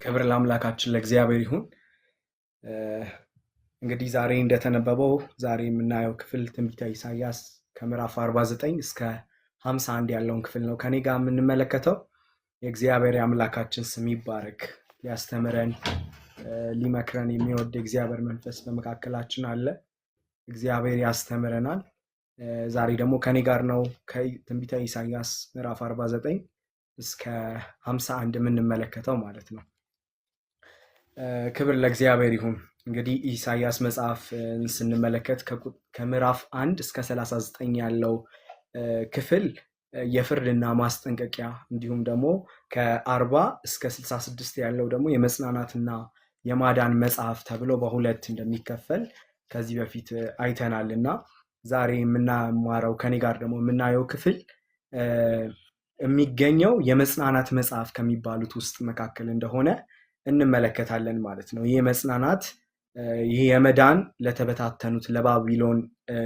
ክብር ለአምላካችን ለእግዚአብሔር ይሁን። እንግዲህ ዛሬ እንደተነበበው ዛሬ የምናየው ክፍል ትንቢተ ኢሳይያስ ከምዕራፍ 49 እስከ 51 ያለውን ክፍል ነው ከኔ ጋር የምንመለከተው። የእግዚአብሔር አምላካችን ስም ይባረክ። ሊያስተምረን ሊመክረን የሚወድ እግዚአብሔር መንፈስ በመካከላችን አለ። እግዚአብሔር ያስተምረናል። ዛሬ ደግሞ ከኔ ጋር ነው ከትንቢተ ኢሳይያስ ምዕራፍ 49 እስከ 51 የምንመለከተው ማለት ነው። ክብር ለእግዚአብሔር ይሁን። እንግዲህ ኢሳይያስ መጽሐፍ ስንመለከት ከምዕራፍ 1 እስከ 39 ያለው ክፍል የፍርድና ማስጠንቀቂያ እንዲሁም ደግሞ ከ40 እስከ 66 ያለው ደግሞ የመጽናናትና የማዳን መጽሐፍ ተብሎ በሁለት እንደሚከፈል ከዚህ በፊት አይተናልና ዛሬ የምናማረው ከኔ ጋር ደግሞ የምናየው ክፍል የሚገኘው የመጽናናት መጽሐፍ ከሚባሉት ውስጥ መካከል እንደሆነ እንመለከታለን ማለት ነው። ይህ መጽናናት ይህ የመዳን ለተበታተኑት ለባቢሎን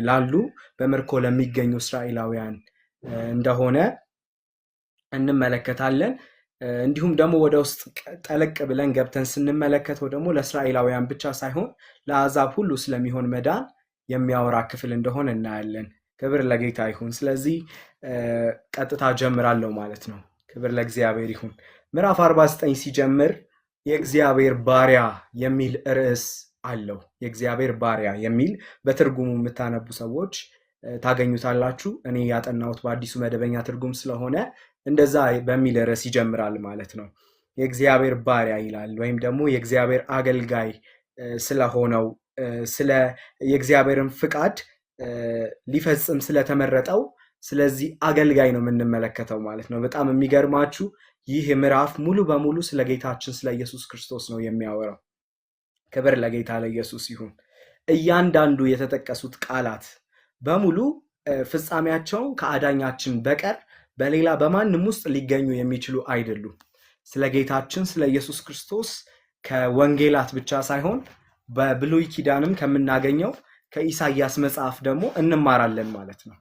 ላሉ በምርኮ ለሚገኙ እስራኤላውያን እንደሆነ እንመለከታለን። እንዲሁም ደግሞ ወደ ውስጥ ጠለቅ ብለን ገብተን ስንመለከተው ደግሞ ለእስራኤላውያን ብቻ ሳይሆን ለአሕዛብ ሁሉ ስለሚሆን መዳን የሚያወራ ክፍል እንደሆነ እናያለን። ክብር ለጌታ ይሁን። ስለዚህ ቀጥታ ጀምራለሁ ማለት ነው። ክብር ለእግዚአብሔር ይሁን። ምዕራፍ 49 ሲጀምር የእግዚአብሔር ባሪያ የሚል ርዕስ አለው። የእግዚአብሔር ባሪያ የሚል በትርጉሙ የምታነቡ ሰዎች ታገኙታላችሁ። እኔ ያጠናሁት በአዲሱ መደበኛ ትርጉም ስለሆነ እንደዛ በሚል ርዕስ ይጀምራል ማለት ነው። የእግዚአብሔር ባሪያ ይላል፣ ወይም ደግሞ የእግዚአብሔር አገልጋይ ስለሆነው ስለ የእግዚአብሔርን ፍቃድ ሊፈጽም ስለተመረጠው ስለዚህ አገልጋይ ነው የምንመለከተው ማለት ነው። በጣም የሚገርማችሁ ይህ ምዕራፍ ሙሉ በሙሉ ስለ ጌታችን ስለ ኢየሱስ ክርስቶስ ነው የሚያወራው። ክብር ለጌታ ለኢየሱስ ይሁን። እያንዳንዱ የተጠቀሱት ቃላት በሙሉ ፍጻሜያቸው ከአዳኛችን በቀር በሌላ በማንም ውስጥ ሊገኙ የሚችሉ አይደሉም። ስለ ጌታችን ስለ ኢየሱስ ክርስቶስ ከወንጌላት ብቻ ሳይሆን በብሉይ ኪዳንም ከምናገኘው ከኢሳይያስ መጽሐፍ ደግሞ እንማራለን ማለት ነው።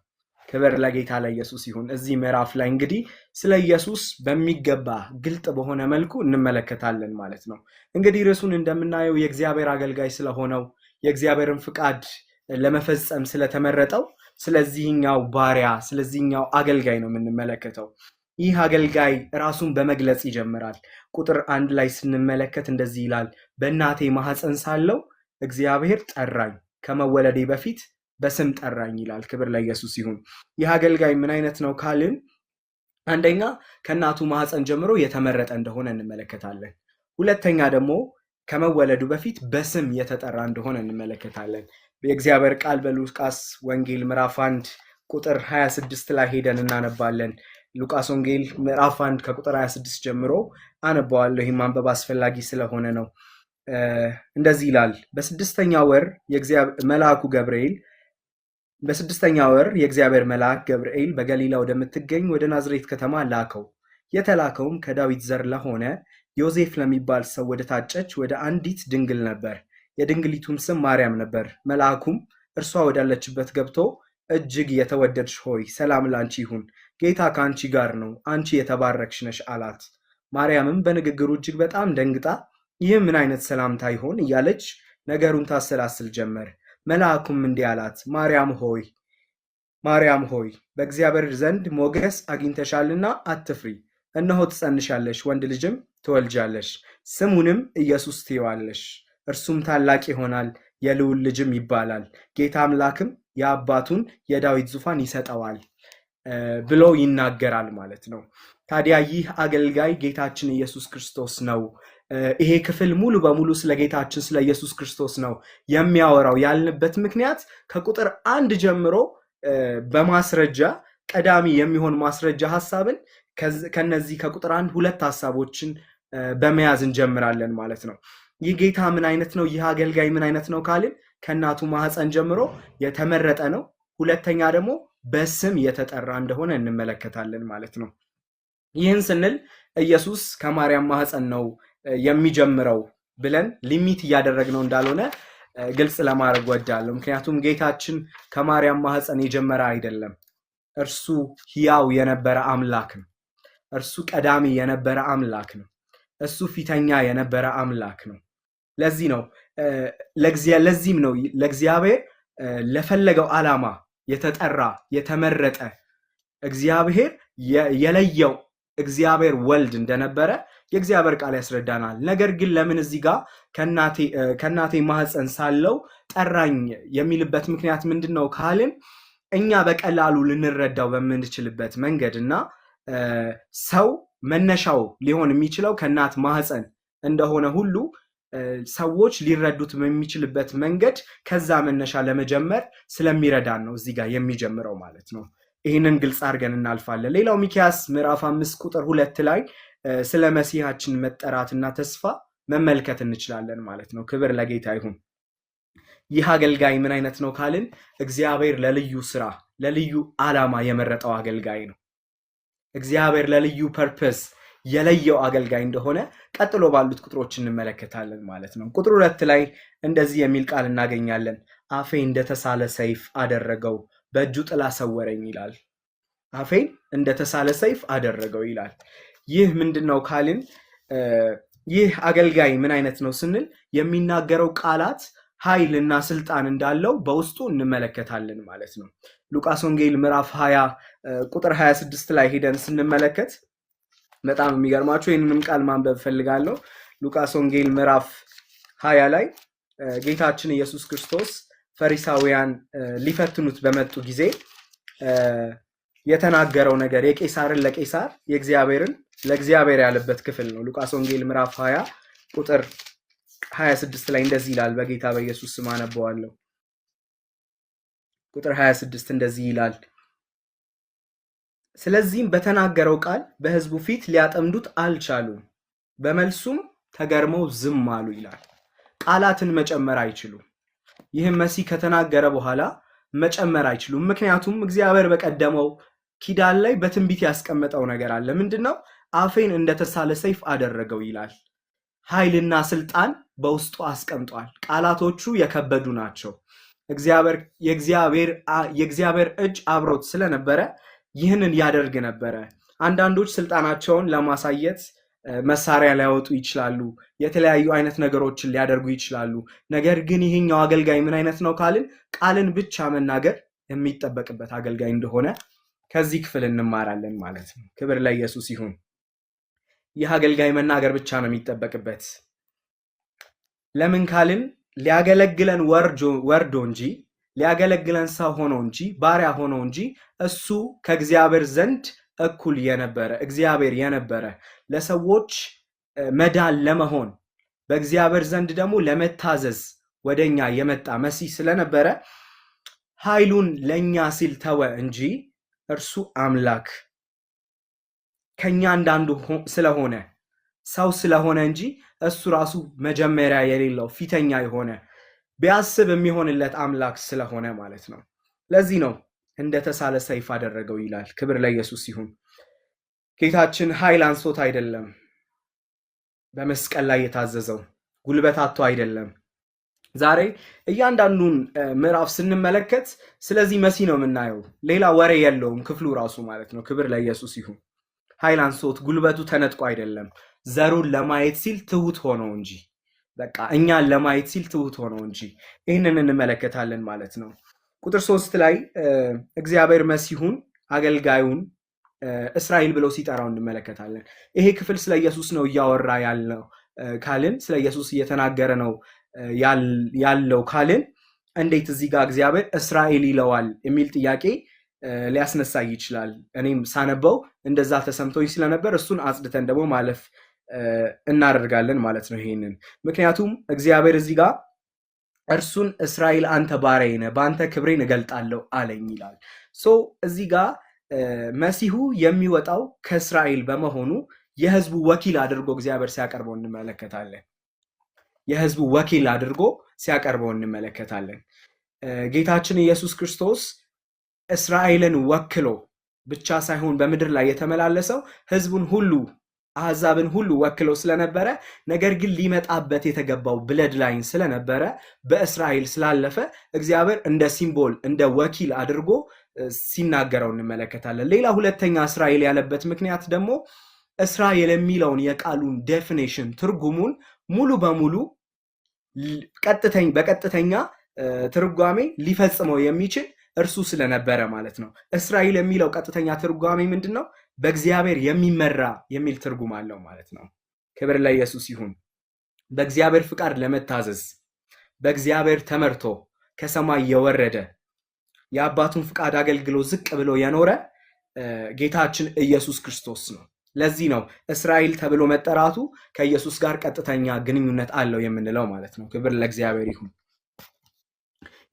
ክብር ለጌታ ለኢየሱስ ይሁን። እዚህ ምዕራፍ ላይ እንግዲህ ስለ ኢየሱስ በሚገባ ግልጥ በሆነ መልኩ እንመለከታለን ማለት ነው። እንግዲህ ርዕሱን እንደምናየው የእግዚአብሔር አገልጋይ ስለሆነው የእግዚአብሔርን ፍቃድ ለመፈጸም ስለተመረጠው ስለዚህኛው ባሪያ ስለዚህኛው አገልጋይ ነው የምንመለከተው። ይህ አገልጋይ ራሱን በመግለጽ ይጀምራል። ቁጥር 1 ላይ ስንመለከት እንደዚህ ይላል፣ በእናቴ ማህፀን ሳለው እግዚአብሔር ጠራኝ፣ ከመወለዴ በፊት በስም ጠራኝ ይላል። ክብር ለኢየሱስ ይሁን። ይህ አገልጋይ ምን አይነት ነው ካልን፣ አንደኛ ከእናቱ ማህፀን ጀምሮ የተመረጠ እንደሆነ እንመለከታለን። ሁለተኛ ደግሞ ከመወለዱ በፊት በስም የተጠራ እንደሆነ እንመለከታለን። የእግዚአብሔር ቃል በሉቃስ ወንጌል ምዕራፍ 1 ቁጥር 26 ላይ ሄደን እናነባለን። ሉቃስ ወንጌል ምዕራፍ 1 ከቁጥር 26 ጀምሮ አነባዋለሁ። ይህም ማንበብ አስፈላጊ ስለሆነ ነው። እንደዚህ ይላል፣ በስድስተኛ ወር የእግዚአብሔር መልአክ ገብርኤል በገሊላ ወደምትገኝ ወደ ናዝሬት ከተማ ላከው። የተላከውም ከዳዊት ዘር ለሆነ ዮሴፍ ለሚባል ሰው ወደ ታጨች ወደ አንዲት ድንግል ነበር። የድንግሊቱም ስም ማርያም ነበር። መልአኩም እርሷ ወዳለችበት ገብቶ እጅግ የተወደድሽ ሆይ ሰላም ላንቺ ይሁን፣ ጌታ ከአንቺ ጋር ነው፣ አንቺ የተባረክሽ ነሽ አላት። ማርያምም በንግግሩ እጅግ በጣም ደንግጣ ይህ ምን አይነት ሰላምታ ይሆን እያለች ነገሩን ታሰላስል ጀመር። መልአኩም እንዲህ አላት፣ ማርያም ሆይ በእግዚአብሔር ዘንድ ሞገስ አግኝተሻልና አትፍሪ። እነሆ ትጸንሻለሽ፣ ወንድ ልጅም ትወልጃለሽ፣ ስሙንም ኢየሱስ ትይዋለሽ። እርሱም ታላቅ ይሆናል፣ የልዑል ልጅም ይባላል። ጌታ አምላክም የአባቱን የዳዊት ዙፋን ይሰጠዋል ብሎ ይናገራል ማለት ነው። ታዲያ ይህ አገልጋይ ጌታችን ኢየሱስ ክርስቶስ ነው። ይሄ ክፍል ሙሉ በሙሉ ስለ ጌታችን ስለ ኢየሱስ ክርስቶስ ነው የሚያወራው ያልንበት ምክንያት ከቁጥር 1 ጀምሮ በማስረጃ ቀዳሚ የሚሆን ማስረጃ ሐሳብን ከነዚህ ከቁጥር 1 2 ሐሳቦችን በመያዝ እንጀምራለን ማለት ነው። ይህ ጌታ ምን አይነት ነው? ይህ አገልጋይ ምን አይነት ነው ካልን ከእናቱ ማህፀን ጀምሮ የተመረጠ ነው። ሁለተኛ ደግሞ በስም የተጠራ እንደሆነ እንመለከታለን ማለት ነው። ይህን ስንል ኢየሱስ ከማርያም ማህፀን ነው የሚጀምረው ብለን ሊሚት እያደረግነው እንዳልሆነ ግልጽ ለማድረግ ወዳለሁ። ምክንያቱም ጌታችን ከማርያም ማህፀን የጀመረ አይደለም። እርሱ ሕያው የነበረ አምላክ ነው። እርሱ ቀዳሚ የነበረ አምላክ ነው። እሱ ፊተኛ የነበረ አምላክ ነው። ለዚህ ነው ለእግዚአብሔር ለፈለገው ዓላማ የተጠራ የተመረጠ እግዚአብሔር የለየው እግዚአብሔር ወልድ እንደነበረ የእግዚአብሔር ቃል ያስረዳናል። ነገር ግን ለምን እዚህ ጋር ከእናቴ ማህፀን ሳለው ጠራኝ የሚልበት ምክንያት ምንድነው ካልን እኛ በቀላሉ ልንረዳው በምንችልበት መንገድና ሰው መነሻው ሊሆን የሚችለው ከእናት ማህፀን እንደሆነ ሁሉ ሰዎች ሊረዱት በሚችልበት መንገድ ከዛ መነሻ ለመጀመር ስለሚረዳን ነው እዚህ ጋር የሚጀምረው ማለት ነው። ይህንን ግልጽ አድርገን እናልፋለን። ሌላው ሚክያስ ምዕራፍ 5 ቁጥር 2 ላይ ስለ መሲሐችን መጠራትና ተስፋ መመልከት እንችላለን ማለት ነው። ክብር ለጌታ ይሁን። ይህ አገልጋይ ምን አይነት ነው ካልን እግዚአብሔር ለልዩ ስራ ለልዩ ዓላማ የመረጠው አገልጋይ ነው። እግዚአብሔር ለልዩ ፐርፐስ የለየው አገልጋይ እንደሆነ ቀጥሎ ባሉት ቁጥሮች እንመለከታለን ማለት ነው። ቁጥር 2 ላይ እንደዚህ የሚል ቃል እናገኛለን። አፌ እንደተሳለ ሰይፍ አደረገው፣ በእጁ ጥላ ሰወረኝ ይላል። አፌን እንደተሳለ ሰይፍ አደረገው ይላል። ይህ ምንድነው ካልን ይህ አገልጋይ ምን አይነት ነው ስንል የሚናገረው ቃላት ኃይልና ስልጣን እንዳለው በውስጡ እንመለከታለን ማለት ነው። ሉቃስ ወንጌል ምዕራፍ 20 ቁጥር 26 ላይ ሄደን ስንመለከት በጣም የሚገርማችሁ ይህንንም ቃል ማንበብ ፈልጋለሁ። ሉቃስ ወንጌል ምዕራፍ 20 ላይ ጌታችን ኢየሱስ ክርስቶስ ፈሪሳውያን ሊፈትኑት በመጡ ጊዜ የተናገረው ነገር የቄሳርን ለቄሳር የእግዚአብሔርን ለእግዚአብሔር ያለበት ክፍል ነው። ሉቃስ ወንጌል ምዕራፍ 20 ቁጥር 26 ላይ እንደዚህ ይላል። በጌታ በኢየሱስ ስም አነበዋለሁ። ቁጥር 26 እንደዚህ ይላል። ስለዚህም በተናገረው ቃል በሕዝቡ ፊት ሊያጠምዱት አልቻሉም፣ በመልሱም ተገርመው ዝም አሉ ይላል። ቃላትን መጨመር አይችሉም። ይህም መሲህ ከተናገረ በኋላ መጨመር አይችሉም። ምክንያቱም እግዚአብሔር በቀደመው ኪዳን ላይ በትንቢት ያስቀመጠው ነገር አለ። ምንድነው? አፌን እንደተሳለ ሰይፍ አደረገው ይላል። ኃይልና ስልጣን በውስጡ አስቀምጧል። ቃላቶቹ የከበዱ ናቸው። የእግዚአብሔር እጅ አብሮት ስለነበረ ይህንን ያደርግ ነበረ። አንዳንዶች ስልጣናቸውን ለማሳየት መሳሪያ ሊያወጡ ይችላሉ፣ የተለያዩ አይነት ነገሮችን ሊያደርጉ ይችላሉ። ነገር ግን ይሄኛው አገልጋይ ምን አይነት ነው ካልን ቃልን ብቻ መናገር የሚጠበቅበት አገልጋይ እንደሆነ ከዚህ ክፍል እንማራለን ማለት ነው። ክብር ለኢየሱስ ይሁን። ይህ አገልጋይ መናገር ብቻ ነው የሚጠበቅበት። ለምን ካልን ሊያገለግለን ወርዶ እንጂ ሊያገለግለን ሰው ሆኖ እንጂ ባሪያ ሆኖ እንጂ እሱ ከእግዚአብሔር ዘንድ እኩል የነበረ እግዚአብሔር የነበረ ለሰዎች መዳን ለመሆን በእግዚአብሔር ዘንድ ደግሞ ለመታዘዝ ወደኛ የመጣ መሲህ ስለነበረ ኃይሉን ለኛ ሲል ተወ እንጂ እርሱ አምላክ ከኛ እንዳንዱ ስለሆነ ሰው ስለሆነ እንጂ እሱ ራሱ መጀመሪያ የሌለው ፊተኛ የሆነ ቢያስብ የሚሆንለት አምላክ ስለሆነ ማለት ነው። ለዚህ ነው እንደተሳለ ሰይፍ አደረገው ይላል። ክብር ለኢየሱስ ይሁን። ጌታችን ኃይል አንሶት አይደለም በመስቀል ላይ የታዘዘው፣ ጉልበት አጥቶ አይደለም። ዛሬ እያንዳንዱን ምዕራፍ ስንመለከት ስለዚህ መሲህ ነው የምናየው። ሌላ ወሬ የለውም ክፍሉ ራሱ ማለት ነው። ክብር ለኢየሱስ ይሁን። ኃይል አንሶት ጉልበቱ ተነጥቆ አይደለም፣ ዘሩን ለማየት ሲል ትሁት ሆኖ እንጂ በቃ እኛን ለማየት ሲል ትሁት ሆኖ እንጂ ይህንን እንመለከታለን ማለት ነው። ቁጥር 3 ላይ እግዚአብሔር መሲሁን አገልጋዩን እስራኤል ብለው ሲጠራው እንመለከታለን። ይሄ ክፍል ስለ ኢየሱስ ነው እያወራ ያለው ካልን ስለ ኢየሱስ እየተናገረ ነው ያለው ካልን እንዴት እዚህ ጋር እግዚአብሔር እስራኤል ይለዋል የሚል ጥያቄ ሊያስነሳ ይችላል። እኔም ሳነበው እንደዛ ተሰምቶኝ ስለነበር እሱን አጽድተን ደግሞ ማለፍ እናደርጋለን ማለት ነው ይሄንን። ምክንያቱም እግዚአብሔር እዚህ ጋር እርሱን እስራኤል አንተ ባሪያዬ ነህ፣ በአንተ ክብሬን እገልጣለሁ አለኝ ይላል። እዚህ ጋር መሲሁ የሚወጣው ከእስራኤል በመሆኑ የህዝቡ ወኪል አድርጎ እግዚአብሔር ሲያቀርበው እንመለከታለን። የህዝቡ ወኪል አድርጎ ሲያቀርበው እንመለከታለን። ጌታችን ኢየሱስ ክርስቶስ እስራኤልን ወክሎ ብቻ ሳይሆን በምድር ላይ የተመላለሰው ህዝቡን ሁሉ አሕዛብን ሁሉ ወክሎ ስለነበረ፣ ነገር ግን ሊመጣበት የተገባው ብለድ ላይን ስለነበረ በእስራኤል ስላለፈ እግዚአብሔር እንደ ሲምቦል እንደ ወኪል አድርጎ ሲናገረው እንመለከታለን። ሌላ ሁለተኛ እስራኤል ያለበት ምክንያት ደግሞ እስራኤል የሚለውን የቃሉን ዴፊኒሽን ትርጉሙን ሙሉ በሙሉ በቀጥተኛ ትርጓሜ ሊፈጽመው የሚችል እርሱ ስለነበረ ማለት ነው። እስራኤል የሚለው ቀጥተኛ ትርጓሜ ምንድነው? በእግዚአብሔር የሚመራ የሚል ትርጉም አለው ማለት ነው። ክብር ለኢየሱስ ይሁን። በእግዚአብሔር ፍቃድ ለመታዘዝ በእግዚአብሔር ተመርቶ ከሰማይ የወረደ የአባቱን ፍቃድ አገልግሎ ዝቅ ብሎ የኖረ ጌታችን ኢየሱስ ክርስቶስ ነው። ለዚህ ነው እስራኤል ተብሎ መጠራቱ ከኢየሱስ ጋር ቀጥተኛ ግንኙነት አለው የምንለው ማለት ነው። ክብር ለእግዚአብሔር ይሁን።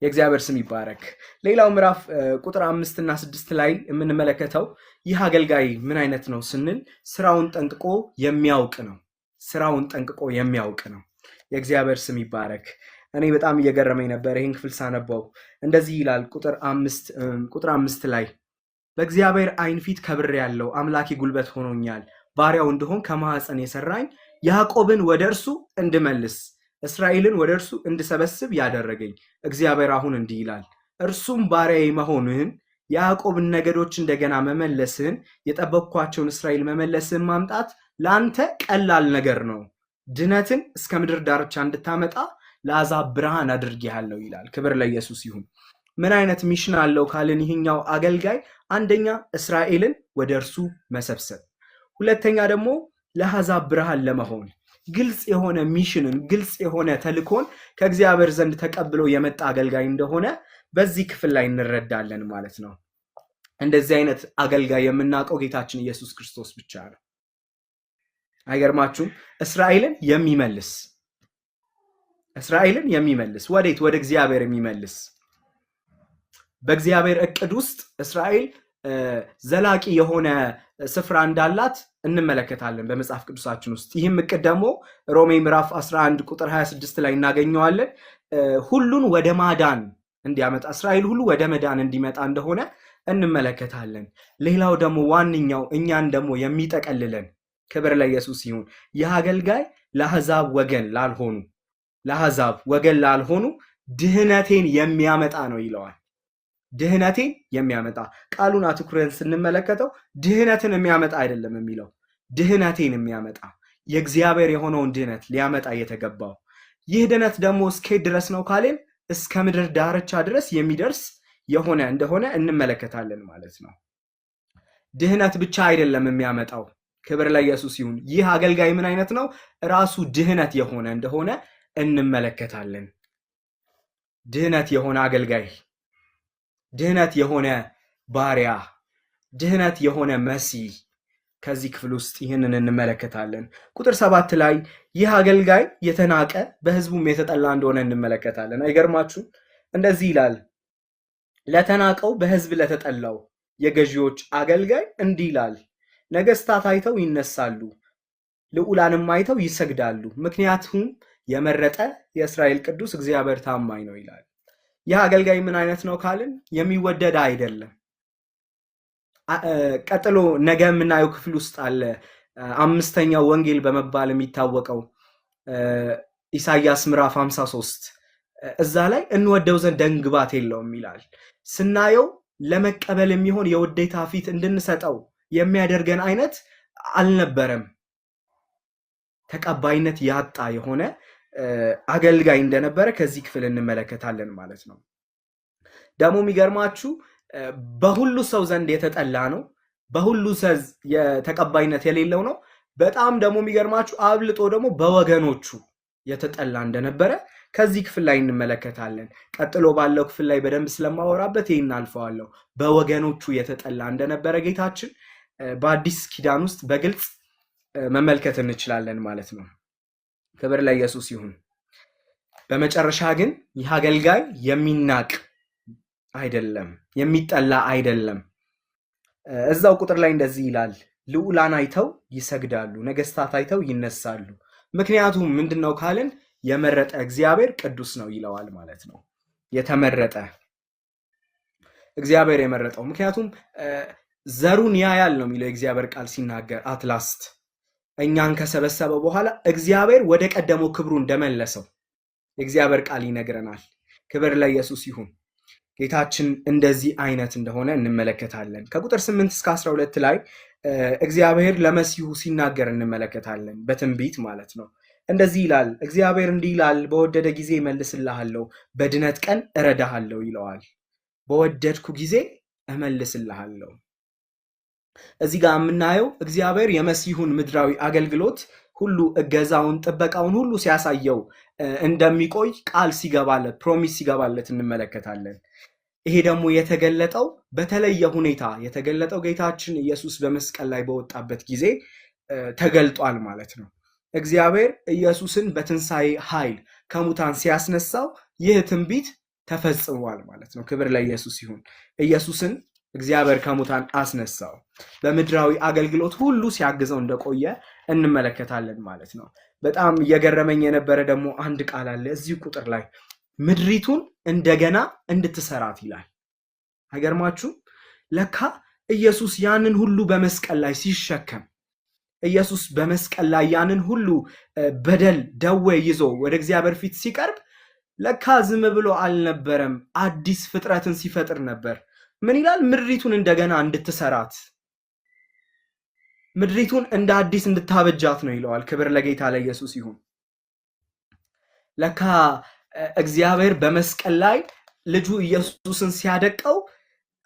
የእግዚአብሔር ስም ይባረክ። ሌላው ምዕራፍ ቁጥር 5 እና 6 ላይ የምንመለከተው ይህ አገልጋይ ምን አይነት ነው ስንል ስራውን ጠንቅቆ የሚያውቅ ነው። ስራውን ጠንቅቆ የሚያውቅ ነው። የእግዚአብሔር ስም ይባረክ። እኔ በጣም እየገረመኝ ነበር ይህን ክፍል ሳነበው። እንደዚህ ይላል ቁጥር 5 ላይ በእግዚአብሔር ዓይን ፊት ከብር ያለው አምላኬ ጉልበት ሆኖኛል፣ ባሪያው እንደሆን ከማኅፀን የሰራኝ ያዕቆብን ወደ እርሱ እንድመልስ እስራኤልን ወደ እርሱ እንድሰበስብ ያደረገኝ እግዚአብሔር አሁን እንዲህ ይላል፣ እርሱም ባሪያዬ መሆንህን ያዕቆብን ነገዶች እንደገና መመለስህን የጠበቅኳቸውን እስራኤል መመለስህን ማምጣት ለአንተ ቀላል ነገር ነው። ድነትን እስከ ምድር ዳርቻ እንድታመጣ ለአሕዛብ ብርሃን አድርጌሃለሁ ይላል። ክብር ለኢየሱስ ይሁን። ምን አይነት ሚሽን አለው ካልን ይህኛው አገልጋይ አንደኛ እስራኤልን ወደ እርሱ መሰብሰብ፣ ሁለተኛ ደግሞ ለአሕዛብ ብርሃን ለመሆን ግልጽ የሆነ ሚሽንን ግልጽ የሆነ ተልኮን ከእግዚአብሔር ዘንድ ተቀብሎ የመጣ አገልጋይ እንደሆነ በዚህ ክፍል ላይ እንረዳለን ማለት ነው። እንደዚህ አይነት አገልጋይ የምናውቀው ጌታችን ኢየሱስ ክርስቶስ ብቻ ነው። አይገርማችሁም? እስራኤልን የሚመልስ ወዴት? ወደ እግዚአብሔር የሚመልስ በእግዚአብሔር እቅድ ውስጥ እስራኤል ዘላቂ የሆነ ስፍራ እንዳላት እንመለከታለን በመጽሐፍ ቅዱሳችን ውስጥ። ይህም እቅድ ደግሞ ሮሜ ምዕራፍ 11 ቁጥር 26 ላይ እናገኘዋለን። ሁሉን ወደ ማዳን እንዲያመጣ እስራኤል ሁሉ ወደ መዳን እንዲመጣ እንደሆነ እንመለከታለን። ሌላው ደግሞ ዋነኛው እኛን ደግሞ የሚጠቀልለን ክብር ለኢየሱስ ይሁን፣ ይህ አገልጋይ ለአሕዛብ ወገን ላልሆኑ ድህነቴን የሚያመጣ ነው ይለዋል። ድህነቴን የሚያመጣ ቃሉን አትኩረን ስንመለከተው ድህነትን የሚያመጣ አይደለም የሚለው፣ ድህነቴን የሚያመጣ የእግዚአብሔር የሆነውን ድህነት ሊያመጣ የተገባው። ይህ ድህነት ደግሞ እስከ ድረስ ነው ካለን እስከ ምድር ዳርቻ ድረስ የሚደርስ የሆነ እንደሆነ እንመለከታለን ማለት ነው። ድህነት ብቻ አይደለም የሚያመጣው። ክብር ለኢየሱስ ይሁን። ይህ አገልጋይ ምን አይነት ነው? ራሱ ድህነት የሆነ እንደሆነ እንመለከታለን። ድህነት የሆነ አገልጋይ፣ ድህነት የሆነ ባሪያ፣ ድህነት የሆነ መሲህ ከዚህ ክፍል ውስጥ ይህንን እንመለከታለን። ቁጥር 7 ላይ ይህ አገልጋይ የተናቀ በሕዝቡም የተጠላ እንደሆነ እንመለከታለን። አይገርማችሁ? እንደዚህ ይላል፣ ለተናቀው በሕዝብ ለተጠላው የገዢዎች አገልጋይ እንዲህ ይላል፣ ነገስታት አይተው ይነሳሉ፣ ልዑላንም አይተው ይሰግዳሉ፣ ምክንያቱም የመረጠ የእስራኤል ቅዱስ እግዚአብሔር ታማኝ ነው ይላል። ይህ አገልጋይ ምን አይነት ነው ካልን የሚወደድ አይደለም። ቀጥሎ ነገ የምናየው ክፍል ውስጥ አለ። 5ኛው ወንጌል በመባል የሚታወቀው ኢሳይያስ ምዕራፍ 53 እዛ ላይ እንወደው ዘንድ ደንግባት የለውም ይላል። ስናየው ለመቀበል የሚሆን የውዴታ ፊት እንድንሰጠው የሚያደርገን አይነት አልነበረም። ተቀባይነት ያጣ የሆነ አገልጋይ እንደነበረ ከዚህ ክፍል እንመለከታለን ማለት ነው። ደግሞ የሚገርማችሁ በሁሉ ሰው ዘንድ የተጠላ ነው፣ በሁሉ ሰው ተቀባይነት የሌለው ነው። በጣም ደግሞ የሚገርማችሁ አብልጦ ደግሞ በወገኖቹ የተጠላ እንደነበረ ከዚህ ክፍል ላይ እንመለከታለን። ቀጥሎ ባለው ክፍል ላይ በደንብ ስለማወራበት ይህን አልፈዋለሁ። በወገኖቹ የተጠላ እንደነበረ ጌታችን በአዲስ ኪዳን ውስጥ በግልጽ መመልከት እንችላለን ማለት ነው። ክብር ለኢየሱስ ይሁን። በመጨረሻ ግን ይህ አገልጋይ የሚናቅ አይደለም፣ የሚጠላ አይደለም። እዛው ቁጥር ላይ እንደዚህ ይላል፣ ልዑላን አይተው ይሰግዳሉ፣ ነገስታት አይተው ይነሳሉ። ምክንያቱም ምንድነው ካልን የመረጠ እግዚአብሔር ቅዱስ ነው ይለዋል ማለት ነው። የተመረጠ እግዚአብሔር የመረጠው፣ ምክንያቱም ዘሩን ያያል ነው የሚለው የእግዚአብሔር ቃል ሲናገር። አትላስት እኛን ከሰበሰበ በኋላ እግዚአብሔር ወደ ቀደመው ክብሩ እንደመለሰው የእግዚአብሔር ቃል ይነግረናል። ክብር ለኢየሱስ ይሁን። ጌታችን እንደዚህ አይነት እንደሆነ እንመለከታለን። ከቁጥር 8 እስከ 12 ላይ እግዚአብሔር ለመሲሁ ሲናገር እንመለከታለን፣ በትንቢት ማለት ነው። እንደዚህ ይላል፣ እግዚአብሔር እንዲህ ይላል፣ በወደደ ጊዜ እመልስልሃለሁ፣ በድነት ቀን እረዳሃለሁ ይለዋል። በወደድኩ ጊዜ እመልስልሃለሁ። እዚህ ጋር የምናየው እግዚአብሔር የመሲሁን ምድራዊ አገልግሎት ሁሉ እገዛውን፣ ጥበቃውን ሁሉ ሲያሳየው እንደሚቆይ ቃል ሲገባለት፣ ፕሮሚስ ሲገባለት እንመለከታለን። ይሄ ደግሞ የተገለጠው በተለየ ሁኔታ የተገለጠው ጌታችን ኢየሱስ በመስቀል ላይ በወጣበት ጊዜ ተገልጧል ማለት ነው። እግዚአብሔር ኢየሱስን በትንሣኤ ኃይል ከሙታን ሲያስነሳው ይህ ትንቢት ተፈጽሟል ማለት ነው። ክብር ለኢየሱስ ይሁን። ኢየሱስን እግዚአብሔር ከሙታን አስነሳው። በምድራዊ አገልግሎት ሁሉ ሲያግዘው እንደቆየ እንመለከታለን ማለት ነው። በጣም እየገረመኝ የነበረ ደግሞ አንድ ቃል አለ እዚህ ቁጥር ላይ፣ ምድሪቱን እንደገና እንድትሰራት ይላል። አይገርማችሁም? ለካ ኢየሱስ ያንን ሁሉ በመስቀል ላይ ሲሸከም፣ ኢየሱስ በመስቀል ላይ ያንን ሁሉ በደል ደዌ ይዞ ወደ እግዚአብሔር ፊት ሲቀርብ ለካ ዝም ብሎ አልነበረም፣ አዲስ ፍጥረትን ሲፈጥር ነበር። ምን ይላል? ምድሪቱን እንደገና እንድትሰራት፣ ምድሪቱን እንደ አዲስ እንድታበጃት ነው ይለዋል። ክብር ለጌታ ለኢየሱስ ይሁን። ለካ እግዚአብሔር በመስቀል ላይ ልጁ ኢየሱስን ሲያደቀው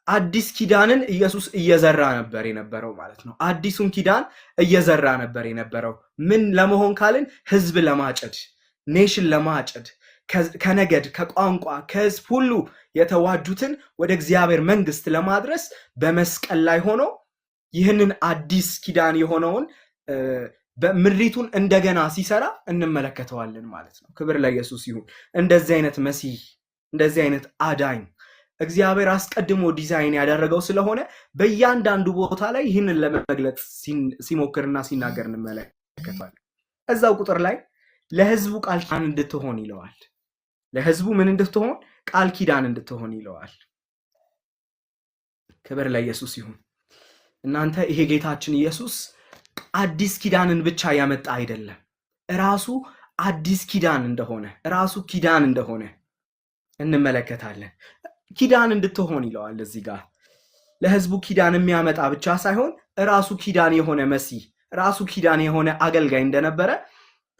አዲስ ኪዳንን ኢየሱስ እየዘራ ነበር የነበረው ማለት ነው። አዲሱን ኪዳን እየዘራ ነበር የነበረው። ምን ለመሆን ካልን ህዝብ ለማጨድ፣ ኔሽን ለማጨድ፣ ከነገድ ከቋንቋ ከህዝብ ሁሉ የተዋጁትን ወደ እግዚአብሔር መንግስት ለማድረስ በመስቀል ላይ ሆኖ ይህንን አዲስ ኪዳን የሆነውን ምድሪቱን እንደገና ሲሰራ እንመለከተዋለን ማለት ነው። ክብር ለኢየሱስ ይሁን። እንደዚህ አይነት መሲህ፣ እንደዚህ አይነት አዳኝ እግዚአብሔር አስቀድሞ ዲዛይን ያደረገው ስለሆነ በእያንዳንዱ ቦታ ላይ ይህንን ለመግለጽ ሲሞክርና ሲናገር እንመለከተዋለን። እዛው ቁጥር ላይ ለህዝቡ ቃል ኪዳን እንድትሆን ይለዋል። ለህዝቡ ምን እንድትሆን? ቃል ኪዳን እንድትሆን ይለዋል። ክብር ለኢየሱስ ይሁን። እናንተ ይሄ ጌታችን ኢየሱስ አዲስ ኪዳንን ብቻ ያመጣ አይደለም፣ ራሱ አዲስ ኪዳን እንደሆነ፣ ራሱ ኪዳን እንደሆነ እንመለከታለን። ኪዳን እንድትሆን ይለዋል። እዚህ ጋር ለህዝቡ ኪዳን የሚያመጣ ብቻ ሳይሆን ራሱ ኪዳን የሆነ መሲህ፣ ራሱ ኪዳን የሆነ አገልጋይ እንደነበረ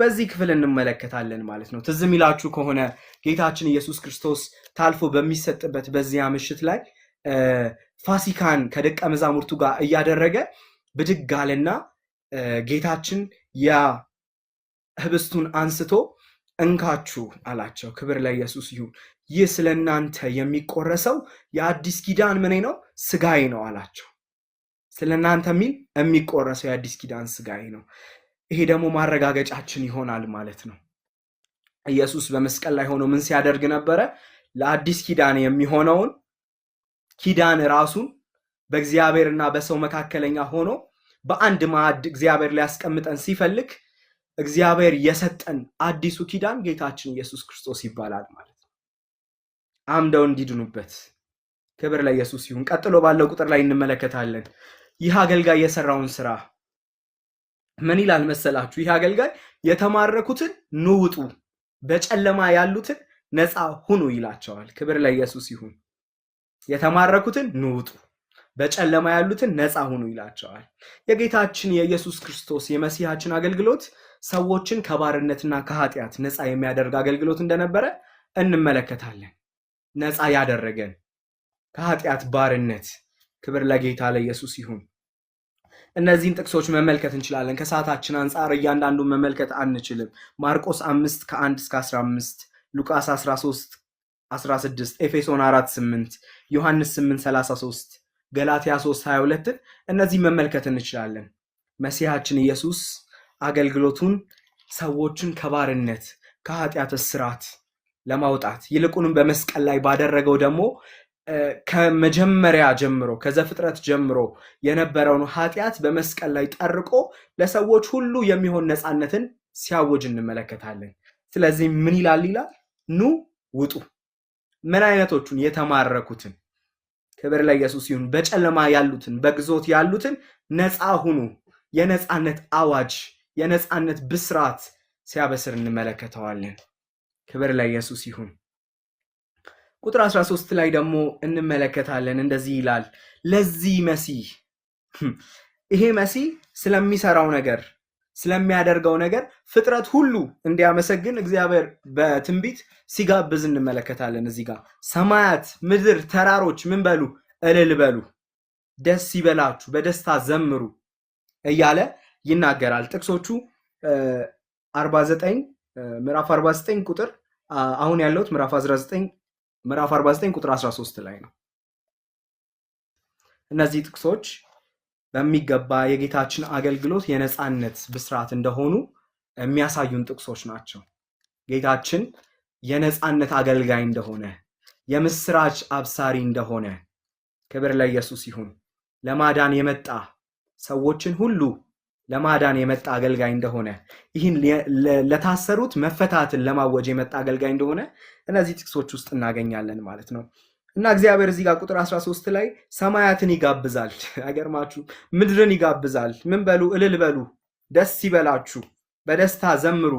በዚህ ክፍል እንመለከታለን ማለት ነው። ትዝ የሚላችሁ ከሆነ ጌታችን ኢየሱስ ክርስቶስ ታልፎ በሚሰጥበት በዚያ ምሽት ላይ ፋሲካን ከደቀ መዛሙርቱ ጋር እያደረገ ብድግ አለና ጌታችን ያ ህብስቱን አንስቶ እንካችሁ አላቸው። ክብር ለኢየሱስ ይሁን። ይህ ስለ እናንተ የሚቆረሰው የአዲስ ኪዳን ምን ነው? ስጋዬ ነው አላቸው። ስለ እናንተ የሚቆረሰው የአዲስ ኪዳን ስጋዬ ነው። ይሄ ደግሞ ማረጋገጫችን ይሆናል ማለት ነው። ኢየሱስ በመስቀል ላይ ሆኖ ምን ሲያደርግ ነበረ? ለአዲስ ኪዳን የሚሆነውን ኪዳን ራሱን በእግዚአብሔርና በሰው መካከለኛ ሆኖ በአንድ ማዕድ እግዚአብሔር ሊያስቀምጠን ሲፈልግ እግዚአብሔር የሰጠን አዲሱ ኪዳን ጌታችን ኢየሱስ ክርስቶስ ይባላል ማለት ነው። አምደው እንዲድኑበት። ክብር ለኢየሱስ ይሁን። ቀጥሎ ባለው ቁጥር ላይ እንመለከታለን። ይህ አገልጋይ የሰራውን ስራ ምን ይላል መሰላችሁ? ይህ አገልጋይ የተማረኩትን ኑ ውጡ፣ በጨለማ ያሉትን ነፃ ሁኑ ይላቸዋል። ክብር ለኢየሱስ ይሁን። የተማረኩትን ኑ ውጡ፣ በጨለማ ያሉትን ነፃ ሁኑ ይላቸዋል። የጌታችን የኢየሱስ ክርስቶስ የመሲሐችን አገልግሎት ሰዎችን ከባርነትና ከኃጢአት ነፃ የሚያደርግ አገልግሎት እንደነበረ እንመለከታለን። ነፃ ያደረገን ከኃጢአት ባርነት። ክብር ለጌታ ለኢየሱስ ይሁን። እነዚህን ጥቅሶች መመልከት እንችላለን። ከሰዓታችን አንጻር እያንዳንዱን መመልከት አንችልም። ማርቆስ 5 ከ1 እስከ 15፣ ሉቃስ 13 16፣ ኤፌሶን 4 8፣ ዮሐንስ 8 33፣ ገላትያ 3 22 እነዚህ መመልከት እንችላለን። መሲሐችን ኢየሱስ አገልግሎቱን ሰዎችን ከባርነት ከኃጢአት እስራት ለማውጣት ይልቁንም በመስቀል ላይ ባደረገው ደግሞ ከመጀመሪያ ጀምሮ ከዘፍጥረት ጀምሮ የነበረውን ኃጢአት በመስቀል ላይ ጠርቆ ለሰዎች ሁሉ የሚሆን ነፃነትን ሲያወጅ እንመለከታለን። ስለዚህ ምን ይላል? ኑ ውጡ። ምን አይነቶቹን? የተማረኩትን። ክብር ለኢየሱስ ይሁን። በጨለማ ያሉትን፣ በግዞት ያሉትን ነፃ ሁኑ። የነፃነት አዋጅ፣ የነፃነት ብስራት ሲያበስር እንመለከተዋለን። ክብር ለኢየሱስ ይሁን። ቁጥር 13 ላይ ደግሞ እንመለከታለን። እንደዚህ ይላል፣ ለዚህ መሲህ ይሄ መሲህ ስለሚሰራው ነገር ስለሚያደርገው ነገር ፍጥረት ሁሉ እንዲያመሰግን እግዚአብሔር በትንቢት ሲጋብዝ እንመለከታለን። እዚህ ጋር ሰማያት፣ ምድር፣ ተራሮች ምን በሉ? እልል በሉ፣ ደስ ይበላችሁ፣ በደስታ ዘምሩ እያለ ይናገራል። ጥቅሶቹ 49 ምዕራፍ 49 ቁጥር አሁን ያለውት ምዕራፍ 49 ቁጥር 13 ላይ ነው። እነዚህ ጥቅሶች በሚገባ የጌታችን አገልግሎት የነጻነት ብስራት እንደሆኑ የሚያሳዩን ጥቅሶች ናቸው። ጌታችን የነጻነት አገልጋይ እንደሆነ፣ የምስራች አብሳሪ እንደሆነ፣ ክብር ለኢየሱስ ይሁን። ለማዳን የመጣ ሰዎችን ሁሉ ለማዳን የመጣ አገልጋይ እንደሆነ፣ ይህን ለታሰሩት መፈታትን ለማወጅ የመጣ አገልጋይ እንደሆነ እነዚህ ጥቅሶች ውስጥ እናገኛለን ማለት ነው። እና እግዚአብሔር እዚህ ጋር ቁጥር 13 ላይ ሰማያትን ይጋብዛል። አይገርማችሁ? ምድርን ይጋብዛል። ምን በሉ? እልል በሉ፣ ደስ ይበላችሁ፣ በደስታ ዘምሩ።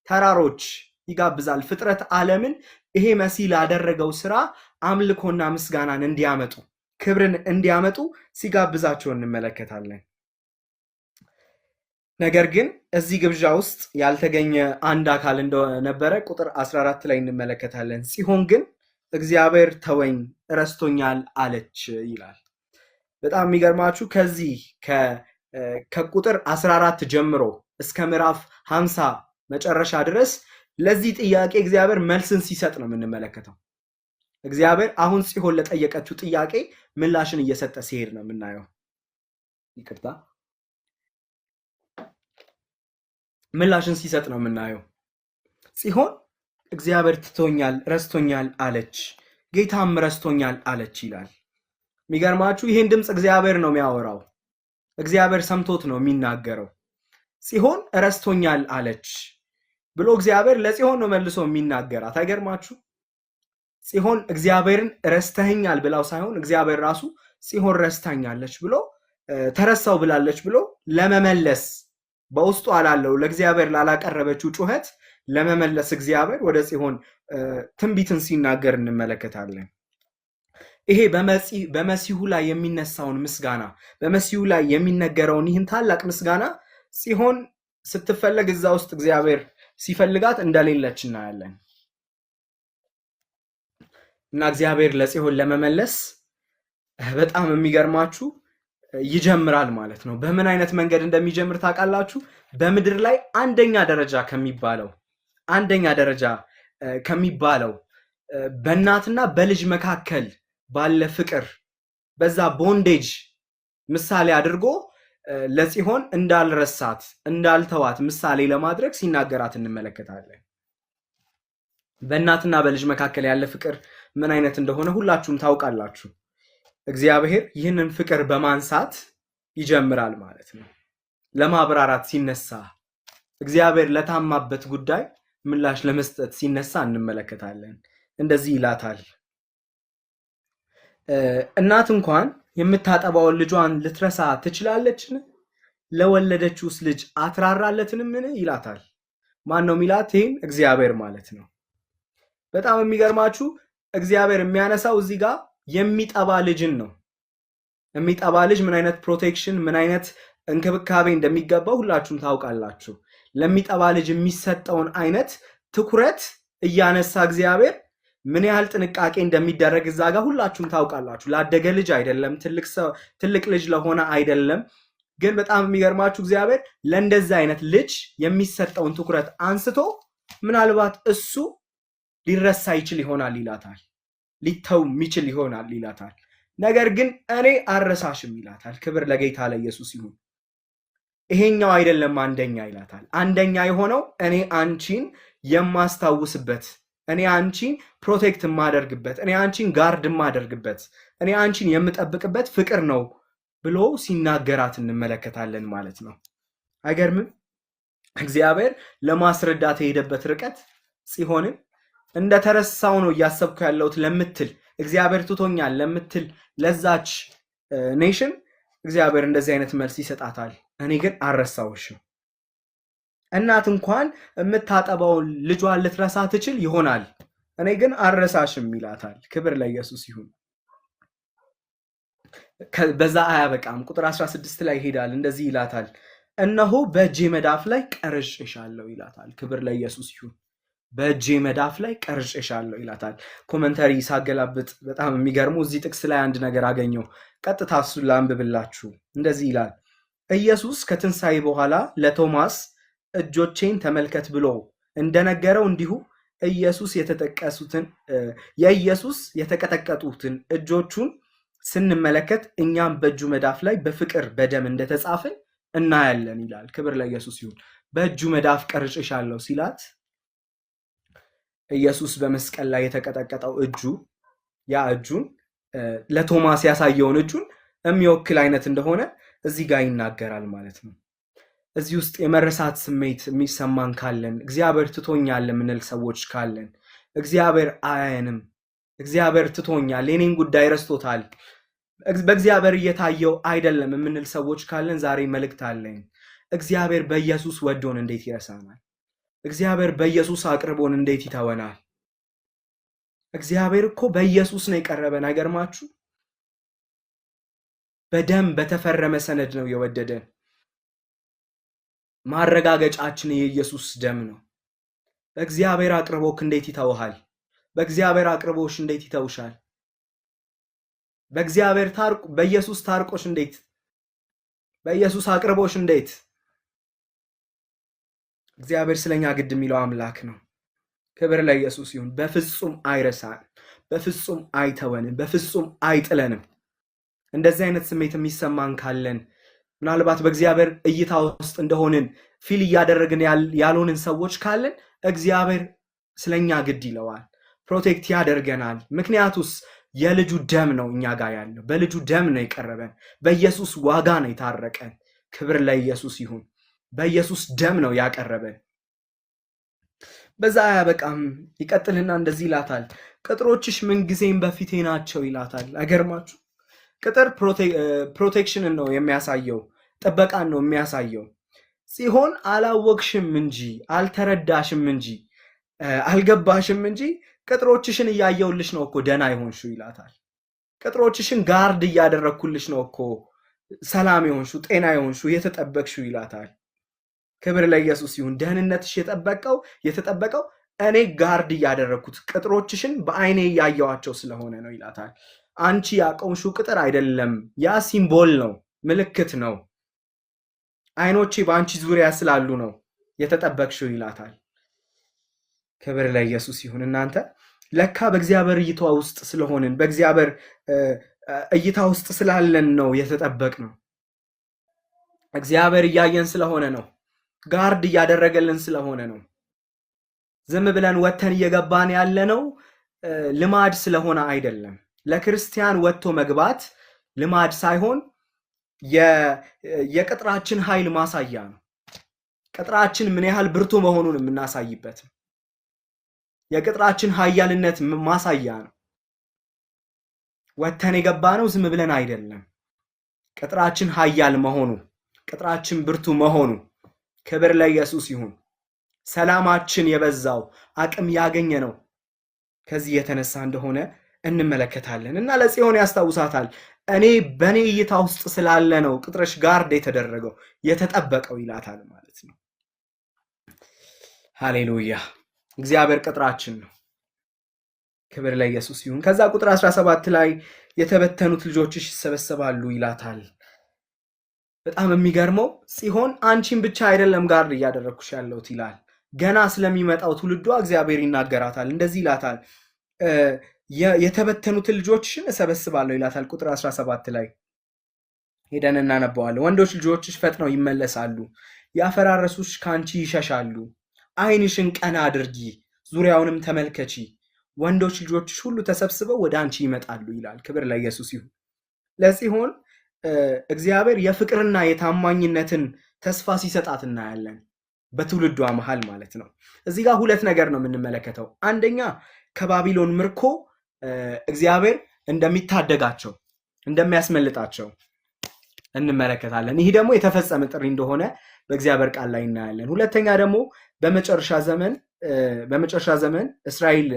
ተራሮች ይጋብዛል። ፍጥረት ዓለምን ይሄ መሲህ ላደረገው ስራ አምልኮና ምስጋናን እንዲያመጡ፣ ክብርን እንዲያመጡ ሲጋብዛቸው እንመለከታለን። ነገር ግን እዚህ ግብዣ ውስጥ ያልተገኘ አንድ አካል እንደነበረ ቁጥር 14 ላይ እንመለከታለን። ጽዮን ግን እግዚአብሔር ተወኝ ረስቶኛል አለች ይላል። በጣም የሚገርማችሁ ከዚህ ከቁጥር 14 ጀምሮ እስከ ምዕራፍ 50 መጨረሻ ድረስ ለዚህ ጥያቄ እግዚአብሔር መልስን ሲሰጥ ነው የምንመለከተው። እግዚአብሔር አሁን ጽዮን ለጠየቀችው ጥያቄ ምላሽን እየሰጠ ሲሄድ ነው የምናየው። ይቅርታ፣ ምላሽን ሲሰጥ ነው የምናየው። ጽዮን እግዚአብሔር ትቶኛል ረስቶኛል አለች፣ ጌታም ረስቶኛል አለች ይላል። የሚገርማችሁ ይህን ድምፅ እግዚአብሔር ነው የሚያወራው። እግዚአብሔር ሰምቶት ነው የሚናገረው። ጽዮን ረስቶኛል አለች ብሎ እግዚአብሔር ለጽዮን ነው መልሶ የሚናገራት። አይገርማችሁ? ጽዮን እግዚአብሔርን ረስተኸኛል ብላው ሳይሆን እግዚአብሔር ራሱ ጽዮን ረስታኛለች ብሎ ተረሳው ብላለች ብሎ ለመመለስ በውስጡ አላለው ለእግዚአብሔር ላላቀረበችው ጩኸት ለመመለስ እግዚአብሔር ወደ ጽዮን ትንቢትን ሲናገር እንመለከታለን። ይሄ በመሲሁ ላይ የሚነሳውን ምስጋና፣ በመሲሁ ላይ የሚነገረውን ይህን ታላቅ ምስጋና ጽዮን ስትፈለግ እዛ ውስጥ እግዚአብሔር ሲፈልጋት እንደሌለች እናያለን። እና እግዚአብሔር ለጽዮን ለመመለስ በጣም የሚገርማችሁ ይጀምራል ማለት ነው። በምን አይነት መንገድ እንደሚጀምር ታውቃላችሁ? በምድር ላይ አንደኛ ደረጃ ከሚባለው በእናትና በልጅ መካከል ባለ ፍቅር፣ በዛ ቦንዴጅ ምሳሌ አድርጎ ለጽዮን እንዳልረሳት እንዳልተዋት ምሳሌ ለማድረግ ሲናገራት እንመለከታለን። በእናትና በልጅ መካከል ያለ ፍቅር ምን አይነት እንደሆነ ሁላችሁም ታውቃላችሁ። እግዚአብሔር ይህንን ፍቅር በማንሳት ይጀምራል ማለት ነው። ለማብራራት ሲነሳ እግዚአብሔር ለታማበት ጉዳይ ምላሽ ለመስጠት ሲነሳ እንመለከታለን። እንደዚህ ይላታል፣ እናት እንኳን የምታጠባውን ልጇን ልትረሳ ትችላለችን? ለወለደችውስ ልጅ አትራራለትንምን? ይላታል። ማን ነው የሚላት? ይህም እግዚአብሔር ማለት ነው። በጣም የሚገርማችሁ እግዚአብሔር የሚያነሳው እዚህ ጋር የሚጠባ ልጅን ነው። የሚጠባ ልጅ ምን አይነት ፕሮቴክሽን ምን አይነት እንክብካቤ እንደሚገባው ሁላችሁም ታውቃላችሁ። ለሚጠባ ልጅ የሚሰጠውን አይነት ትኩረት እያነሳ እግዚአብሔር ምን ያህል ጥንቃቄ እንደሚደረግ እዛ ጋር ሁላችሁም ታውቃላችሁ። ላደገ ልጅ አይደለም፣ ትልቅ ልጅ ለሆነ አይደለም። ግን በጣም የሚገርማችሁ እግዚአብሔር ለእንደዛ አይነት ልጅ የሚሰጠውን ትኩረት አንስቶ ምናልባት እሱ ሊረሳ ይችል ይሆናል ይላታል፣ ሊተው የሚችል ይሆናል ይላታል። ነገር ግን እኔ አረሳሽም ይላታል። ክብር ለጌታ ለኢየሱስ ይሁን። ይሄኛው አይደለም አንደኛ ይላታል። አንደኛ የሆነው እኔ አንቺን የማስታውስበት፣ እኔ አንቺን ፕሮቴክት የማደርግበት፣ እኔ አንቺን ጋርድ የማደርግበት፣ እኔ አንቺን የምጠብቅበት ፍቅር ነው ብሎ ሲናገራት እንመለከታለን ማለት ነው። አይገርምም? እግዚአብሔር ለማስረዳት የሄደበት ርቀት ጽዮንን እንደተረሳው ነው እያሰብኩ ያለሁት ለምትል እግዚአብሔር ትቶኛል ለምትል ለዛች ኔሽን እግዚአብሔር እንደዚህ አይነት መልስ ይሰጣታል። እኔ ግን አልረሳውሽም። እናት እንኳን የምታጠባውን ልጇን ልትረሳ ትችል ይሆናል፣ እኔ ግን አልረሳሽም ይላታል። ክብር ለኢየሱስ ይሁን። በዛ አያበቃም። ቁጥር 16 ላይ ይሄዳል። እንደዚህ ይላታል፣ እነሆ በእጄ መዳፍ ላይ ቀርጬሻለሁ ይላታል። ክብር ለኢየሱስ ይሁን። በእጄ መዳፍ ላይ ቀርጬሻለሁ ይላታል። ኮመንተሪ ሳገላብጥ በጣም የሚገርሙ እዚህ ጥቅስ ላይ አንድ ነገር አገኘው። ቀጥታ እሱን ላንብብላችሁ። እንደዚህ ይላል፣ ኢየሱስ ከትንሣኤ በኋላ ለቶማስ እጆቼን ተመልከት ብሎ እንደነገረው እንዲሁ የኢየሱስ የተቀጠቀጡትን እጆቹን ስንመለከት እኛም በእጁ መዳፍ ላይ በፍቅር በደም እንደተጻፍን እናያለን ይላል። ክብር ለኢየሱስ ይሁን። በእጁ መዳፍ ቀርጬሻለሁ ሲላት ኢየሱስ በመስቀል ላይ የተቀጠቀጠው እጁ ያ እጁን ለቶማስ ያሳየውን እጁን የሚወክል አይነት እንደሆነ እዚህ ጋር ይናገራል ማለት ነው። እዚህ ውስጥ የመረሳት ስሜት የሚሰማን ካለን፣ እግዚአብሔር ትቶኛል የምንል ሰዎች ካለን፣ እግዚአብሔር አያየንም፣ እግዚአብሔር ትቶኛል፣ የኔን ጉዳይ ረስቶታል፣ በእግዚአብሔር እየታየው አይደለም የምንል ሰዎች ካለን ዛሬ መልእክት አለኝ። እግዚአብሔር በኢየሱስ ወዶን እንዴት ይረሳናል? እግዚአብሔር በኢየሱስ አቅርቦን እንዴት ይተወናል? እግዚአብሔር እኮ በኢየሱስ ነው የቀረበን። አይገርማችሁ? በደም በተፈረመ ሰነድ ነው የወደደን። ማረጋገጫችን የኢየሱስ ደም ነው። በእግዚአብሔር አቅርቦክ እንዴት ይተውሃል? በእግዚአብሔር አቅርቦሽ እንዴት ይተውሻል? በኢየሱስ ታርቆሽ እንዴት? በኢየሱስ አቅርቦሽ እንዴት? እግዚአብሔር ስለኛ ግድ የሚለው አምላክ ነው። ክብር ለኢየሱስ ይሁን። በፍጹም አይረሳን፣ በፍጹም አይተወንም፣ በፍጹም አይጥለንም። እንደዚህ አይነት ስሜት የሚሰማን ካለን ምናልባት በእግዚአብሔር እይታ ውስጥ እንደሆንን ፊል እያደረግን ያልሆንን ሰዎች ካለን እግዚአብሔር ስለኛ ግድ ይለዋል፣ ፕሮቴክት ያደርገናል። ምክንያቱስ የልጁ ደም ነው እኛ ጋር ያለው፣ በልጁ ደም ነው የቀረበን፣ በኢየሱስ ዋጋ ነው የታረቀን። ክብር ለኢየሱስ ይሁን። በኢየሱስ ደም ነው ያቀረበን። በዛ አያበቃም። ይቀጥልና እንደዚህ ይላታል፣ ቅጥሮችሽ ምንጊዜም በፊቴ ናቸው ይላታል። አይገርማችሁ? ቅጥር ፕሮቴክሽንን ነው የሚያሳየው፣ ጥበቃን ነው የሚያሳየው። ሲሆን አላወቅሽም እንጂ አልተረዳሽም እንጂ አልገባሽም እንጂ ቅጥሮችሽን እያየውልሽ ነው እኮ ደህና ይሆንሽው ይላታል። ቅጥሮችሽን ጋርድ እያደረግኩልሽ ነው እኮ ሰላም ይሆንሽው፣ ጤና ይሆንሽው፣ የተጠበቅሽው ይላታል። ክብር ለኢየሱስ ይሁን። ደህንነትሽ የተጠበቀው እኔ ጋርድ እያደረግኩት ቅጥሮችሽን በአይኔ እያየዋቸው ስለሆነ ነው ይላታል። አንቺ ያቆምሽው ቅጥር አይደለም፣ ያ ሲምቦል ነው፣ ምልክት ነው። አይኖቼ በአንቺ ዙሪያ ስላሉ ነው የተጠበቅሽው ይላታል። ክብር ለኢየሱስ ይሁን። እናንተ ለካ በእግዚአብሔር እይታ ውስጥ ስለሆንን፣ በእግዚአብሔር እይታ ውስጥ ስላለን ነው የተጠበቅ ነው። እግዚአብሔር እያየን ስለሆነ ነው፣ ጋርድ እያደረገልን ስለሆነ ነው። ዝም ብለን ወተን እየገባን ያለነው ልማድ ስለሆነ አይደለም። ለክርስቲያን ወጥቶ መግባት ልማድ ሳይሆን የቅጥራችን ኃይል ማሳያ ነው። ቅጥራችን ምን ያህል ብርቱ መሆኑን የምናሳይበት ነው። የቅጥራችን ኃያልነት ማሳያ ነው። ወተን የገባነው ዝም ብለን አይደለም። ቅጥራችን ኃያል መሆኑ፣ ቅጥራችን ብርቱ መሆኑ፣ ክብር ለኢየሱስ ይሁን። ሰላማችን የበዛው አቅም ያገኘ ነው ከዚህ የተነሳ እንደሆነ እንመለከታለን። እና ለጽዮን ያስታውሳታል፣ እኔ በእኔ እይታ ውስጥ ስላለ ነው ቅጥርሽ ጋርድ የተደረገው የተጠበቀው ይላታል ማለት ነው። ሃሌሉያ! እግዚአብሔር ቅጥራችን ነው። ክብር ለኢየሱስ ይሁን። ከዛ ቁጥር 17 ላይ የተበተኑት ልጆችሽ ይሰበሰባሉ ይላታል። በጣም የሚገርመው ሲሆን አንቺን ብቻ አይደለም ጋርድ እያደረግኩሽ ያለሁት ይላል። ገና ስለሚመጣው ትውልዷ እግዚአብሔር ይናገራታል። እንደዚህ ይላታል፣ የተበተኑትን ልጆችሽን እሰበስባለሁ ይላታል። ቁጥር 17 ላይ ሄደን እናነበዋለን። ወንዶች ልጆችሽ ፈጥነው ይመለሳሉ፣ ያፈራረሱሽ ከአንቺ ይሸሻሉ። ዓይንሽን ቀና አድርጊ፣ ዙሪያውንም ተመልከቺ፣ ወንዶች ልጆችሽ ሁሉ ተሰብስበው ወደ አንቺ ይመጣሉ ይላል። ክብር ለኢየሱስ ይሁን። ለጽዮን እግዚአብሔር የፍቅርና የታማኝነትን ተስፋ ሲሰጣት እናያለን፣ በትውልዷ መሃል ማለት ነው። እዚህ ጋር ሁለት ነገር ነው የምንመለከተው። አንደኛ ከባቢሎን ምርኮ እግዚአብሔር እንደሚታደጋቸው እንደሚያስመልጣቸው እንመለከታለን። ይህ ደግሞ የተፈጸመ ጥሪ እንደሆነ በእግዚአብሔር ቃል ላይ እናያለን። ሁለተኛ ደግሞ በመጨረሻ ዘመን እስራኤል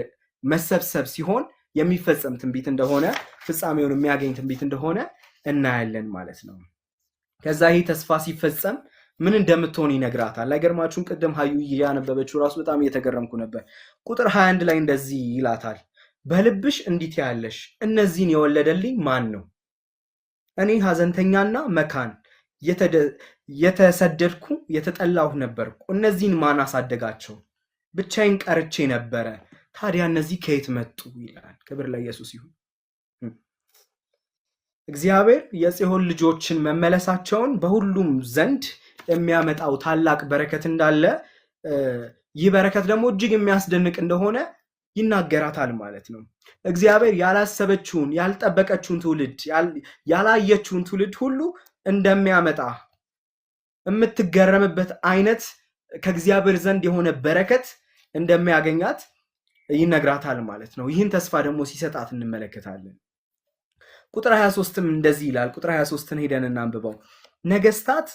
መሰብሰብ ሲሆን የሚፈጸም ትንቢት እንደሆነ፣ ፍጻሜውን የሚያገኝ ትንቢት እንደሆነ እናያለን ማለት ነው። ከዛ ይህ ተስፋ ሲፈጸም ምን እንደምትሆን ይነግራታል። አይገርማችሁም? ቅድም ሀዩ እያነበበችው ራሱ በጣም እየተገረምኩ ነበር። ቁጥር 21 ላይ እንደዚህ ይላታል፣ በልብሽ እንዲት ያለሽ እነዚህን የወለደልኝ ማን ነው? እኔ ሐዘንተኛና መካን የተሰደድኩ የተጠላሁ ነበርኩ። እነዚህን ማን አሳደጋቸው? ብቻዬን ቀርቼ ነበረ። ታዲያ እነዚህ ከየት መጡ? ይላል። ክብር ለኢየሱስ ይሁን። እግዚአብሔር የጽዮን ልጆችን መመለሳቸውን በሁሉም ዘንድ የሚያመጣው ታላቅ በረከት እንዳለ፣ ይህ በረከት ደግሞ እጅግ የሚያስደንቅ እንደሆነ ይናገራታል ማለት ነው። እግዚአብሔር ያላሰበችውን ያልጠበቀችውን ትውልድ ያላየችውን ትውልድ ሁሉ እንደሚያመጣ የምትገረምበት አይነት ከእግዚአብሔር ዘንድ የሆነ በረከት እንደሚያገኛት ይነግራታል ማለት ነው። ይህን ተስፋ ደግሞ ሲሰጣት እንመለከታለን። ቁጥር 23ም እንደዚህ ይላል። ቁጥር 23ን ሄደን እናንብበው። ነገስታት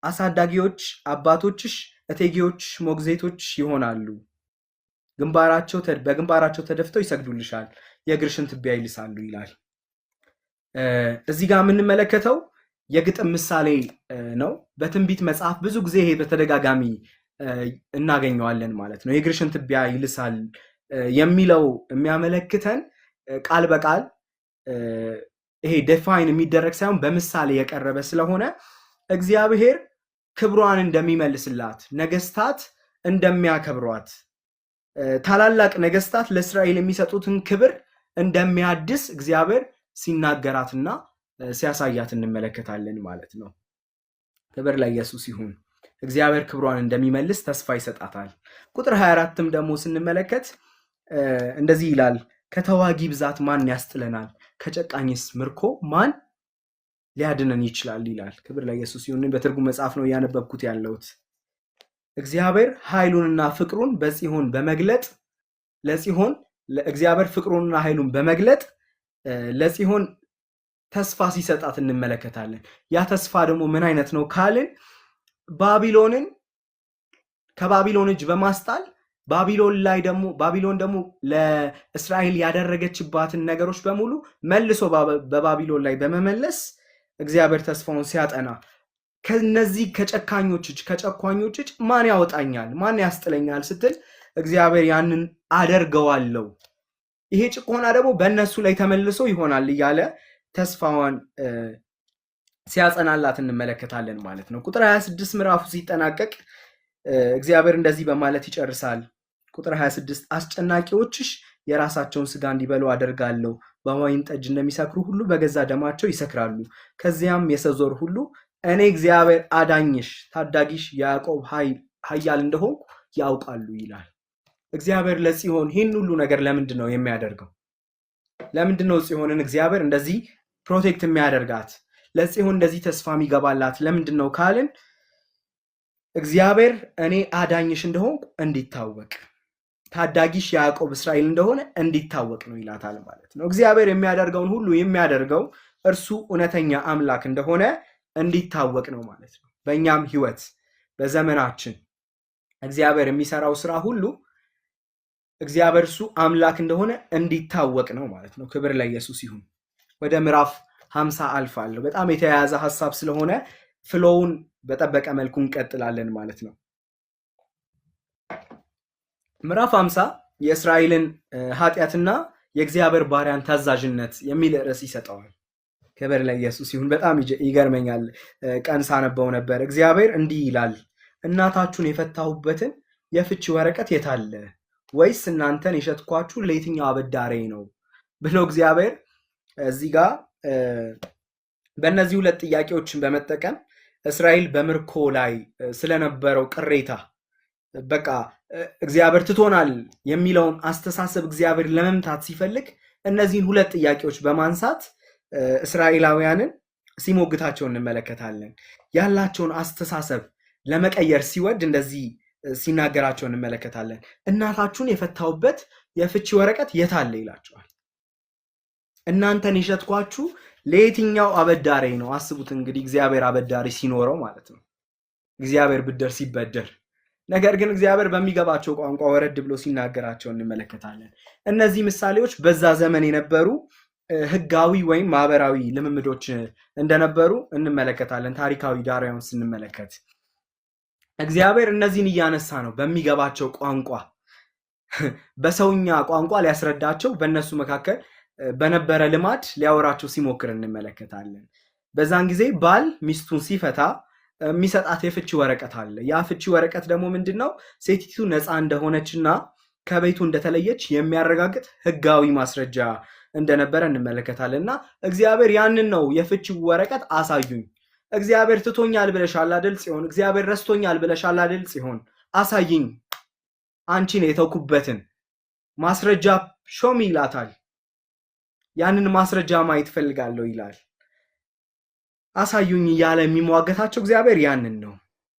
አሳዳጊዎች፣ አባቶችሽ እቴጌዎች፣ ሞግዚቶች ይሆናሉ። በግንባራቸው ተደፍተው ይሰግዱልሻል፣ የእግርሽን ትቢያ ይልሳሉ ይላል። እዚህ ጋር የምንመለከተው የግጥም ምሳሌ ነው። በትንቢት መጽሐፍ ብዙ ጊዜ ይሄ በተደጋጋሚ እናገኘዋለን ማለት ነው። የእግርሽን ትቢያ ይልሳል የሚለው የሚያመለክተን ቃል በቃል ይሄ ዴፋይን የሚደረግ ሳይሆን በምሳሌ የቀረበ ስለሆነ እግዚአብሔር ክብሯን እንደሚመልስላት፣ ነገስታት እንደሚያከብሯት፣ ታላላቅ ነገስታት ለእስራኤል የሚሰጡትን ክብር እንደሚያድስ እግዚአብሔር ሲናገራትና ሲያሳያት እንመለከታለን ማለት ነው። ክብር ለኢየሱስ ይሁን። እግዚአብሔር ክብሯን እንደሚመልስ ተስፋ ይሰጣታል። ቁጥር 24ም ደግሞ ስንመለከት እንደዚህ ይላል፣ ከተዋጊ ብዛት ማን ያስጥለናል? ከጨቃኝስ ምርኮ ማን ሊያድነን ይችላል ይላል። ክብር ለኢየሱስ ይሁን። በትርጉም መጽሐፍ ነው እያነበብኩት ያለሁት። እግዚአብሔር ኃይሉንና ፍቅሩን በጽዮን በመግለጥ እግዚአብሔር ፍቅሩንና ኃይሉን በመግለጥ ለጽዮን ተስፋ ሲሰጣት እንመለከታለን። ያ ተስፋ ደግሞ ምን አይነት ነው ካልን ከባቢሎን እጅ በማስጣል ባቢሎን ደግሞ ለእስራኤል ያደረገችባትን ነገሮች በሙሉ መልሶ በባቢሎን ላይ በመመለስ እግዚአብሔር ተስፋውን ሲያጠና ከነዚህ ከጨካኞች እጅ ማን ያወጣኛል? ማን ያስጥለኛል ስትል እግዚአብሔር ያንን አደርገዋለሁ፣ ይሄ ጭቆና ደግሞ በእነሱ ላይ ተመልሶ ይሆናል እያለ ተስፋዋን ሲያጸናላት እንመለከታለን ማለት ነው። ቁጥር 26 ምዕራፉ ሲጠናቀቅ እግዚአብሔር እንደዚህ በማለት ይጨርሳል። ቁጥር 26 አስጨናቂዎችሽ የራሳቸውን ስጋ እንዲበሉ አደርጋለሁ፣ በወይን ጠጅ እንደሚሰክሩ ሁሉ በገዛ ደማቸው ይሰክራሉ። ከዚያም የሰው ዘር ሁሉ እኔ እግዚአብሔር አዳኝሽ ታዳጊሽ ያዕቆብ ኃያል እንደሆንኩ ያውቃሉ ይላል። እግዚአብሔር ለጽዮን ይህን ሁሉ ነገር ለምንድን ነው የሚያደርገው? ለምንድን ነው ጽዮንን እግዚአብሔር እንደዚህ ፕሮቴክት የሚያደርጋት? ለጽዮን እንደዚህ ተስፋ የሚገባላት ለምንድን ነው ካልን እግዚአብሔር እኔ አዳኝሽ እንደሆንኩ እንዲታወቅ፣ ታዳጊሽ ያዕቆብ እስራኤል እንደሆነ እንዲታወቅ ነው ይላታል ማለት ነው። እግዚአብሔር የሚያደርገውን ሁሉ የሚያደርገው እርሱ እውነተኛ አምላክ እንደሆነ እንዲታወቅ ነው ማለት ነው። በእኛም ህይወት በዘመናችን እግዚአብሔር የሚሰራው ስራ ሁሉ እግዚአብሔር እሱ አምላክ እንደሆነ እንዲታወቅ ነው ማለት ነው። ክብር ለኢየሱስ ይሁን። ወደ ምዕራፍ 50 አልፋለሁ። በጣም የተያያዘ ሐሳብ ስለሆነ ፍሎውን በጠበቀ መልኩ እንቀጥላለን ማለት ነው። ምዕራፍ 50 የእስራኤልን ኃጢአትና የእግዚአብሔር ባሪያን ታዛዥነት የሚል ርዕስ ይሰጠዋል። ክብር ለኢየሱስ ይሁን። በጣም ይገርመኛል። ቀን ሳነበው ነበር። እግዚአብሔር እንዲህ ይላል፣ እናታችሁን የፈታሁበትን የፍቺ ወረቀት የታለ? ወይስ እናንተን የሸጥኳችሁ ለየትኛው አበዳሬ ነው ብሎ እግዚአብሔር እዚህ ጋር በእነዚህ ሁለት ጥያቄዎችን በመጠቀም እስራኤል በምርኮ ላይ ስለነበረው ቅሬታ በቃ እግዚአብሔር ትቶናል የሚለውን አስተሳሰብ እግዚአብሔር ለመምታት ሲፈልግ እነዚህን ሁለት ጥያቄዎች በማንሳት እስራኤላውያንን ሲሞግታቸው እንመለከታለን። ያላቸውን አስተሳሰብ ለመቀየር ሲወድ እንደዚህ ሲናገራቸው እንመለከታለን። እናታችሁን የፈታሁበት የፍቺ ወረቀት የታለ ይላቸዋል። እናንተን የሸጥኳችሁ ለየትኛው አበዳሪ ነው? አስቡት እንግዲህ እግዚአብሔር አበዳሪ ሲኖረው ማለት ነው፣ እግዚአብሔር ብድር ሲበደር። ነገር ግን እግዚአብሔር በሚገባቸው ቋንቋ ወረድ ብሎ ሲናገራቸው እንመለከታለን። እነዚህ ምሳሌዎች በዛ ዘመን የነበሩ ህጋዊ ወይም ማህበራዊ ልምምዶች እንደነበሩ እንመለከታለን። ታሪካዊ ዳራውን ስንመለከት እግዚአብሔር እነዚህን እያነሳ ነው በሚገባቸው ቋንቋ በሰውኛ ቋንቋ ሊያስረዳቸው በእነሱ መካከል በነበረ ልማድ ሊያወራቸው ሲሞክር እንመለከታለን። በዛን ጊዜ ባል ሚስቱን ሲፈታ የሚሰጣት የፍቺ ወረቀት አለ። ያ ፍቺ ወረቀት ደግሞ ምንድነው? ሴቲቱ ነፃ እንደሆነችና ከቤቱ እንደተለየች የሚያረጋግጥ ህጋዊ ማስረጃ እንደነበረ እንመለከታለን። እና እግዚአብሔር ያንን ነው የፍቺ ወረቀት አሳዩኝ። እግዚአብሔር ትቶኛል ብለሻል አይደል ጽዮን? እግዚአብሔር ረስቶኛል ብለሻል አይደል ጽዮን? አሳይኝ አንቺን የተውኩበትን ማስረጃ ሾሚ ይላታል። ያንን ማስረጃ ማየት ፈልጋለሁ ይላል። አሳዩኝ እያለ የሚሟገታቸው እግዚአብሔር ያንን ነው።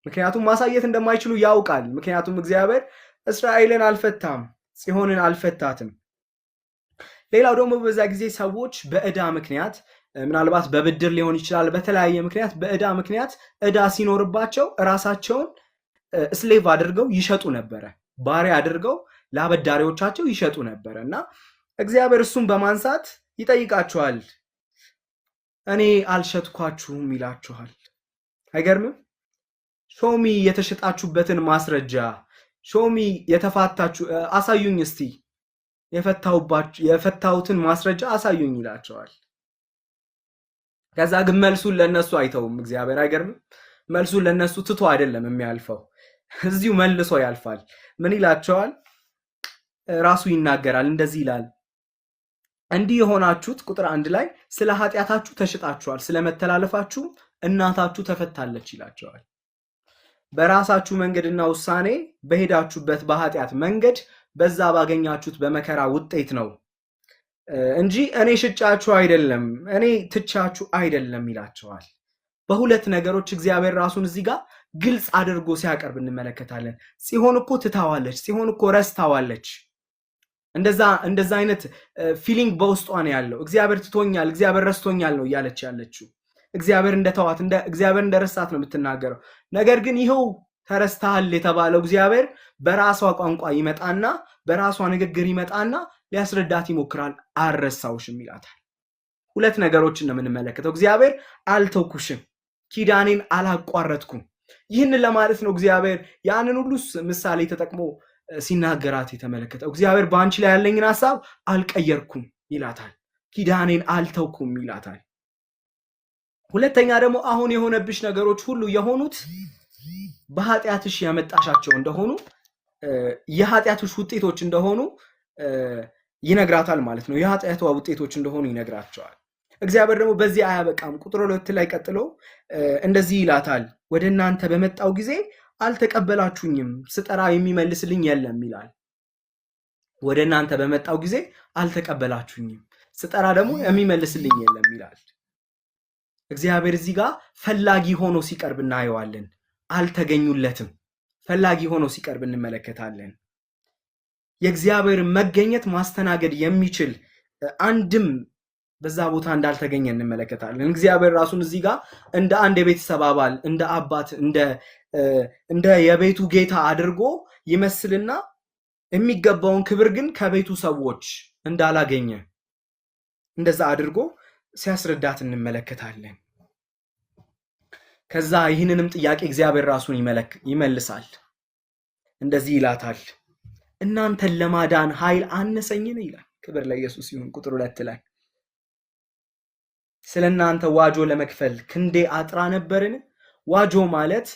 ምክንያቱም ማሳየት እንደማይችሉ ያውቃል። ምክንያቱም እግዚአብሔር እስራኤልን አልፈታም፣ ጽዮንን አልፈታትም። ሌላው ደግሞ በዛ ጊዜ ሰዎች በዕዳ ምክንያት ምናልባት በብድር ሊሆን ይችላል፣ በተለያየ ምክንያት በዕዳ ምክንያት ዕዳ ሲኖርባቸው ራሳቸውን ስሌቭ አድርገው ይሸጡ ነበረ። ባሪያ አድርገው ለአበዳሪዎቻቸው ይሸጡ ነበረ እና እግዚአብሔር እሱን በማንሳት ይጠይቃቸዋል። እኔ አልሸጥኳችሁም ይላችኋል። አይገርምም? ሾሚ የተሸጣችሁበትን ማስረጃ፣ ሾሚ የተፋታችሁ አሳዩኝ፣ እስቲ የፈታሁትን ማስረጃ አሳዩኝ ይላቸዋል። ከዛ ግን መልሱን ለነሱ አይተውም እግዚአብሔር። አይገርምም? መልሱን ለነሱ ትቶ አይደለም የሚያልፈው፣ እዚሁ መልሶ ያልፋል። ምን ይላቸዋል? ራሱ ይናገራል። እንደዚህ ይላል፣ እንዲህ የሆናችሁት ቁጥር 1 ላይ ስለ ኃጢአታችሁ ተሽጣችኋል፣ ስለ መተላለፋችሁ እናታችሁ ተፈታለች ይላቸዋል። በራሳችሁ መንገድና ውሳኔ በሄዳችሁበት በኃጢአት መንገድ በዛ ባገኛችሁት በመከራ ውጤት ነው እንጂ እኔ ሽጫችሁ አይደለም፣ እኔ ትቻችሁ አይደለም ይላቸዋል። በሁለት ነገሮች እግዚአብሔር ራሱን እዚህ ጋር ግልጽ አድርጎ ሲያቀርብ እንመለከታለን። ጽዮን እኮ ትታዋለች፣ ጽዮን እኮ ረስታዋለች። እንደዛ አይነት ፊሊንግ በውስጧ ነው ያለው። እግዚአብሔር ትቶኛል፣ እግዚአብሔር ረስቶኛል ነው እያለች ያለችው። እግዚአብሔር እንደተዋት እግዚአብሔር እንደረሳት ነው የምትናገረው። ነገር ግን ይኸው ተረስተሃል የተባለው እግዚአብሔር በራሷ ቋንቋ ይመጣና በራሷ ንግግር ይመጣና ሊያስረዳት ይሞክራል። አልረሳውሽም ይላታል። ሁለት ነገሮችን ነው የምንመለከተው። እግዚአብሔር አልተውኩሽም፣ ኪዳኔን አላቋረጥኩም። ይህንን ለማለት ነው እግዚአብሔር ያንን ሁሉ ምሳሌ ተጠቅሞ ሲናገራት የተመለከተው። እግዚአብሔር በአንቺ ላይ ያለኝን ሐሳብ አልቀየርኩም ይላታል። ኪዳኔን አልተውኩም ይላታል። ሁለተኛ ደግሞ አሁን የሆነብሽ ነገሮች ሁሉ የሆኑት በኃጢአትሽ ያመጣሻቸው እንደሆኑ የኃጢአትሽ ውጤቶች እንደሆኑ ይነግራታል ማለት ነው። የኃጢአቷ ውጤቶች እንደሆኑ ይነግራቸዋል። እግዚአብሔር ደግሞ በዚህ አያበቃም። ቁጥር 2 ላይ ቀጥሎ እንደዚህ ይላታል፣ ወደ እናንተ በመጣው ጊዜ አልተቀበላችሁኝም፣ ስጠራ የሚመልስልኝ የለም ይላል። ወደ እናንተ በመጣው ጊዜ አልተቀበላችሁኝም፣ ስጠራ ደግሞ የሚመልስልኝ የለም ይላል። እግዚአብሔር እዚህ ጋር ፈላጊ ሆኖ ሲቀርብ እናየዋለን። አልተገኙለትም፣ ፈላጊ ሆኖ ሲቀርብ እንመለከታለን። የእግዚአብሔር መገኘት ማስተናገድ የሚችል አንድም በዛ ቦታ እንዳልተገኘ እንመለከታለን። እግዚአብሔር ራሱን እዚህ ጋር እንደ አንድ የቤተሰብ አባል፣ እንደ አባት፣ እንደ የቤቱ ጌታ አድርጎ ይመስልና የሚገባውን ክብር ግን ከቤቱ ሰዎች እንዳላገኘ እንደዛ አድርጎ ሲያስረዳት እንመለከታለን። ከዛ ይህንንም ጥያቄ እግዚአብሔር ራሱን ይመልሳል። እንደዚህ ይላታል፣ እናንተን ለማዳን ኃይል አነሰኝን ይላል። ክብር ለኢየሱስ ይሁን። ቁጥር 2 ላይ ስለ እናንተ ዋጆ ለመክፈል ክንዴ አጥራ ነበርን? ዋጆ ማለት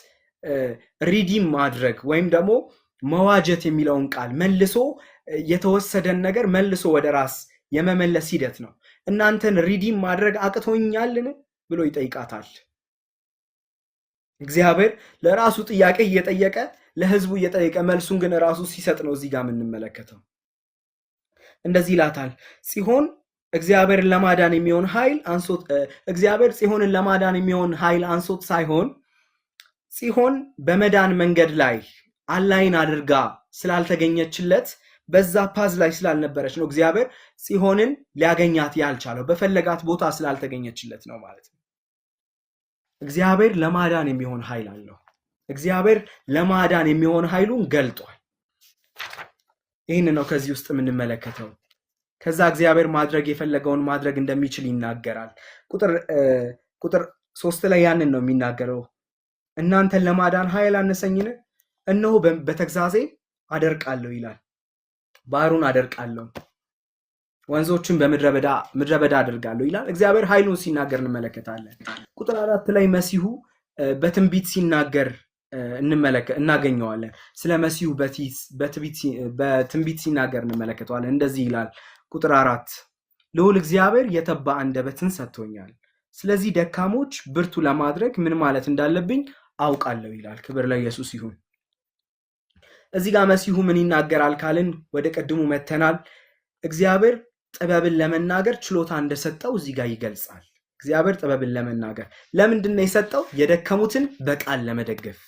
ሪዲም ማድረግ ወይም ደግሞ መዋጀት የሚለውን ቃል መልሶ የተወሰደን ነገር መልሶ ወደ ራስ የመመለስ ሂደት ነው። እናንተን ሪዲም ማድረግ አቅቶኛልን ብሎ ይጠይቃታል። እግዚአብሔር ለራሱ ጥያቄ እየጠየቀ ለሕዝቡ እየጠየቀ መልሱን ግን ራሱ ሲሰጥ ነው እዚህ ጋር የምንመለከተው። እንደዚህ ይላታል፣ ጽዮን እግዚአብሔርን ለማዳን የሚሆን ኃይል አንሶት እግዚአብሔር ጽዮንን ለማዳን የሚሆን ኃይል አንሶት ሳይሆን ጽዮን በመዳን መንገድ ላይ አላይን አድርጋ ስላልተገኘችለት በዛ ፓዝ ላይ ስላልነበረች ነው እግዚአብሔር ጽዮንን ሊያገኛት ያልቻለው፣ በፈለጋት ቦታ ስላልተገኘችለት ነው ማለት ነው። እግዚአብሔር ለማዳን የሚሆን ኃይል አለው። እግዚአብሔር ለማዳን የሚሆን ኃይሉን ገልጧል። ይህን ነው ከዚህ ውስጥ የምንመለከተው። ከዛ እግዚአብሔር ማድረግ የፈለገውን ማድረግ እንደሚችል ይናገራል። ቁጥር 3 ላይ ያንን ነው የሚናገረው። እናንተን ለማዳን ኃይል አነሰኝን? እነሆ በተግዛዜ አደርቃለሁ ይላል። ባህሩን አደርቃለሁ፣ ወንዞችን በምድረ በዳ አደርጋለሁ ይላል። እግዚአብሔር ኃይሉን ሲናገር እንመለከታለን። ቁጥር 4 ላይ መሲሁ በትንቢት ሲናገር እናገኘዋለን። ስለ መሲሁ በትንቢት ሲናገር እንመለከተዋለን። እንደዚህ ይላል ቁጥር 4 ልዑል እግዚአብሔር የተባ አንደበትን ሰጥቶኛል፣ ስለዚህ ደካሞች ብርቱ ለማድረግ ምን ማለት እንዳለብኝ አውቃለሁ ይላል። ክብር ለኢየሱስ ይሁን። እዚህ ጋር መሲሁ ምን ይናገራል ካልን ወደ ቀድሙ መተናል። እግዚአብሔር ጥበብን ለመናገር ችሎታ እንደሰጠው እዚህ ጋር ይገልጻል። እግዚአብሔር ጥበብን ለመናገር ለምንድን ነው የሰጠው? የደከሙትን በቃል ለመደገፍ።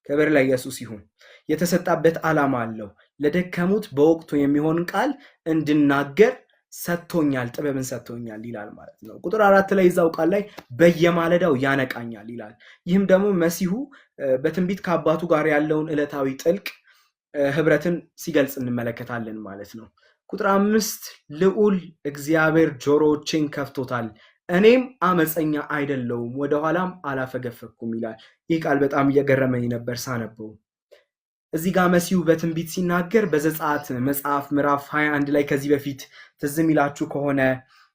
ክብር ለኢየሱስ ይሁን። የተሰጣበት ዓላማ አለው። ለደከሙት በወቅቱ የሚሆን ቃል እንድናገር ሰጥቶኛል፣ ጥበብን ሰጥቶኛል ይላል ማለት ነው። ቁጥር 4 ላይ እዛው ቃል ላይ በየማለዳው ያነቃኛል ይላል። ይህም ደግሞ መሲሁ በትንቢት ከአባቱ ጋር ያለውን ዕለታዊ ጥልቅ ህብረትን ሲገልጽ እንመለከታለን ማለት ነው። ቁጥር 5 ልዑል እግዚአብሔር ጆሮዎቼን ከፍቶታል፣ እኔም አመፀኛ አይደለሁም፣ ወደኋላም አላፈገፈኩም ይላል። ይህ ቃል በጣም እየገረመኝ ነበር ሳነበው። እዚህ ጋር መሲሁ በትንቢት ሲናገር በዘጸአት መጽሐፍ ምዕራፍ 21 ላይ ከዚህ በፊት ትዝ የሚላችሁ ከሆነ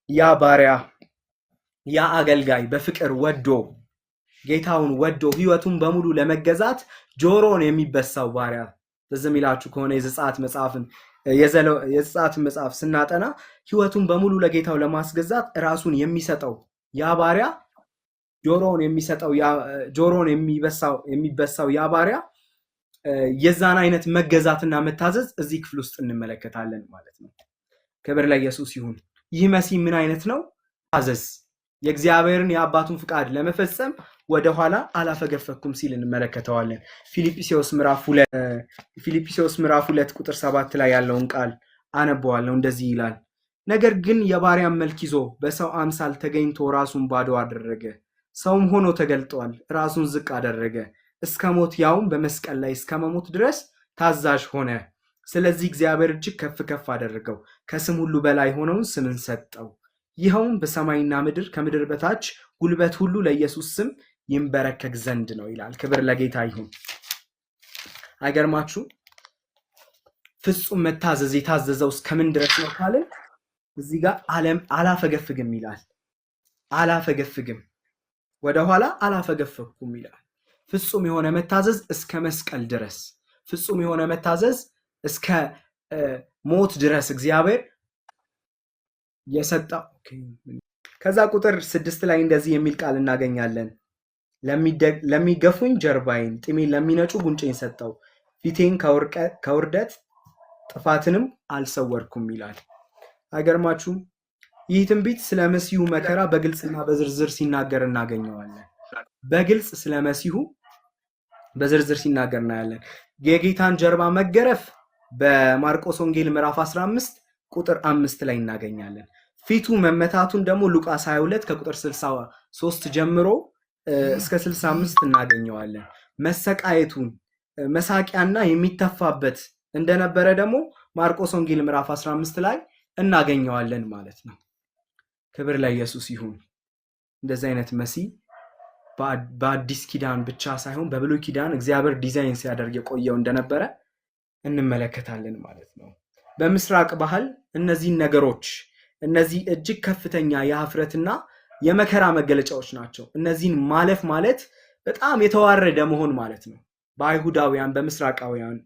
ያ ባሪያ ያ አገልጋይ በፍቅር ወዶ ጌታውን ወዶ ህይወቱን በሙሉ ለመገዛት ጆሮን የሚበሳው ባሪያ ትዝ የሚላችሁ ከሆነ የዘጸአት መጽሐፍ ስናጠና ህይወቱን በሙሉ ለጌታው ለማስገዛት ራሱን የሚሰጠው ያ ባሪያ ጆሮን የሚበሳው ያ ባሪያ የዛን አይነት መገዛትና መታዘዝ እዚህ ክፍል ውስጥ እንመለከታለን ማለት ነው። ክብር ለኢየሱስ ይሁን። ይህ መሲህ ምን አይነት ነው? ታዘዝ፣ የእግዚአብሔርን የአባቱን ፍቃድ ለመፈጸም ወደኋላ አላፈገፈኩም ሲል እንመለከተዋለን። ፊልጵስዩስ ምዕራፍ 2 ቁጥር 7 ላይ ያለውን ቃል አነበዋለሁ። እንደዚህ ይላል፣ ነገር ግን የባሪያን መልክ ይዞ በሰው አምሳል ተገኝቶ ራሱን ባዶ አደረገ፣ ሰውም ሆኖ ተገልጧል፣ ራሱን ዝቅ አደረገ እስከ ሞት፣ ያውም በመስቀል ላይ እስከ መሞት ድረስ ታዛዥ ሆነ። ስለዚህ እግዚአብሔር እጅግ ከፍ ከፍ አደረገው፣ ከስም ሁሉ በላይ ሆነውን ስምን ሰጠው፣ ይኸውም በሰማይና ምድር ከምድር በታች ጉልበት ሁሉ ለኢየሱስ ስም ይንበረከክ ዘንድ ነው ይላል። ክብር ለጌታ ይሁን። አይገርማችሁ? ፍጹም መታዘዝ የታዘዘው እስከምን ድረስ ነው ካልን እዚህ ጋር አላፈገፍግም ይላል። አላፈገፍግም፣ ወደኋላ አላፈገፈኩም ይላል። ፍጹም የሆነ መታዘዝ እስከ መስቀል ድረስ፣ ፍጹም የሆነ መታዘዝ እስከ ሞት ድረስ እግዚአብሔር የሰጠው። ከዛ ቁጥር 6 ላይ እንደዚህ የሚል ቃል እናገኛለን። ለሚገፉኝ ጀርባዬን፣ ጢሜን ለሚነጩ ጉንጬን ሰጠው፣ ፊቴን ከውርደት ጥፋትንም አልሰወርኩም ይላል። አይገርማችሁም? ይህ ትንቢት ስለ መሲሁ መከራ በግልጽና በዝርዝር ሲናገር እናገኘዋለን። በግልጽ ስለ መሲሁ በዝርዝር ሲናገር እናያለን። የጌታን ጀርባ መገረፍ በማርቆስ ወንጌል ምዕራፍ 15 ቁጥር 5 ላይ እናገኛለን። ፊቱ መመታቱን ደግሞ ሉቃስ 22 ከቁጥር 63 ጀምሮ እስከ 65 እናገኘዋለን። መሰቃየቱን መሳቂያና የሚተፋበት እንደነበረ ደግሞ ማርቆስ ወንጌል ምዕራፍ 15 ላይ እናገኘዋለን ማለት ነው። ክብር ለኢየሱስ ይሁን። እንደዚህ አይነት መሲህ በአዲስ ኪዳን ብቻ ሳይሆን በብሉይ ኪዳን እግዚአብሔር ዲዛይን ሲያደርግ የቆየው እንደነበረ እንመለከታለን ማለት ነው። በምስራቅ ባህል እነዚህን ነገሮች እነዚህ እጅግ ከፍተኛ የሀፍረትና የመከራ መገለጫዎች ናቸው። እነዚህን ማለፍ ማለት በጣም የተዋረደ መሆን ማለት ነው። በአይሁዳውያን በምስራቃውያን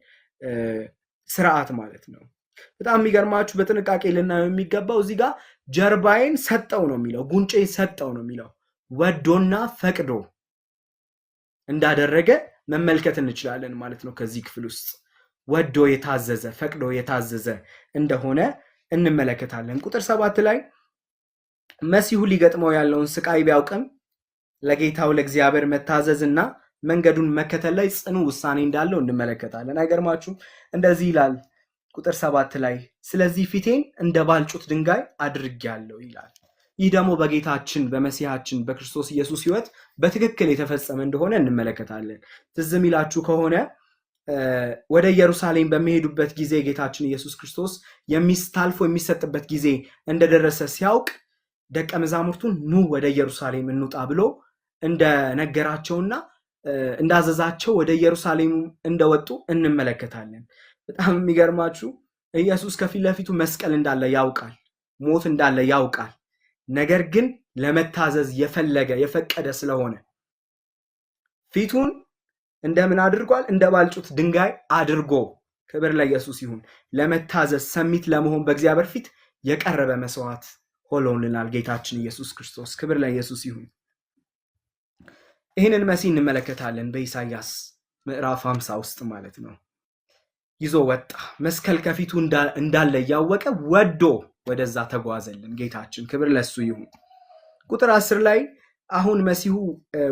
ስርዓት ማለት ነው። በጣም የሚገርማችሁ በጥንቃቄ ልናየው የሚገባው እዚህ ጋር ጀርባዬን ሰጠው ነው የሚለው፣ ጉንጬን ሰጠው ነው የሚለው። ወዶና ፈቅዶ እንዳደረገ መመልከት እንችላለን ማለት ነው። ከዚህ ክፍል ውስጥ ወዶ የታዘዘ ፈቅዶ የታዘዘ እንደሆነ እንመለከታለን። ቁጥር 7 ላይ መሲሁ ሊገጥመው ያለውን ስቃይ ቢያውቅም ለጌታው ለእግዚአብሔር መታዘዝና መንገዱን መከተል ላይ ጽኑ ውሳኔ እንዳለው እንመለከታለን። አይገርማችሁም? እንደዚህ ይላል ቁጥር 7 ላይ ስለዚህ ፊቴን እንደ ባልጩት ድንጋይ አድርጌያለሁ ይላል። ይህ ደግሞ በጌታችን በመሲሐችን በክርስቶስ ኢየሱስ ሕይወት በትክክል የተፈጸመ እንደሆነ እንመለከታለን። ትዝ የሚላችሁ ከሆነ ወደ ኢየሩሳሌም በሚሄዱበት ጊዜ ጌታችን ኢየሱስ ክርስቶስ ታልፎ የሚሰጥበት ጊዜ እንደደረሰ ሲያውቅ ደቀ መዛሙርቱን ኑ ወደ ኢየሩሳሌም እንውጣ ብሎ እንደነገራቸውና እንዳዘዛቸው ወደ ኢየሩሳሌም እንደወጡ እንመለከታለን። በጣም የሚገርማችሁ ኢየሱስ ከፊት ለፊቱ መስቀል እንዳለ ያውቃል፣ ሞት እንዳለ ያውቃል። ነገር ግን ለመታዘዝ የፈቀደ ስለሆነ ፊቱን እንደምን አድርጓል? እንደ ባልጩት ድንጋይ አድርጎ፣ ክብር ለኢየሱስ ይሁን፣ ለመታዘዝ ሰሚት ለመሆን በእግዚአብሔር ፊት የቀረበ መስዋዕት ሆኖልናል ጌታችን ኢየሱስ ክርስቶስ። ክብር ለኢየሱስ ይሁን። ይህንን መሲህ እንመለከታለን በኢሳይያስ ምዕራፍ 50 ውስጥ ማለት ነው። ይዞ ወጣ፣ መስቀል ከፊቱ እንዳለ እያወቀ ወዶ ወደዛ ተጓዘልን ጌታችን። ክብር ለሱ ይሁን። ቁጥር 10 ላይ አሁን መሲሁ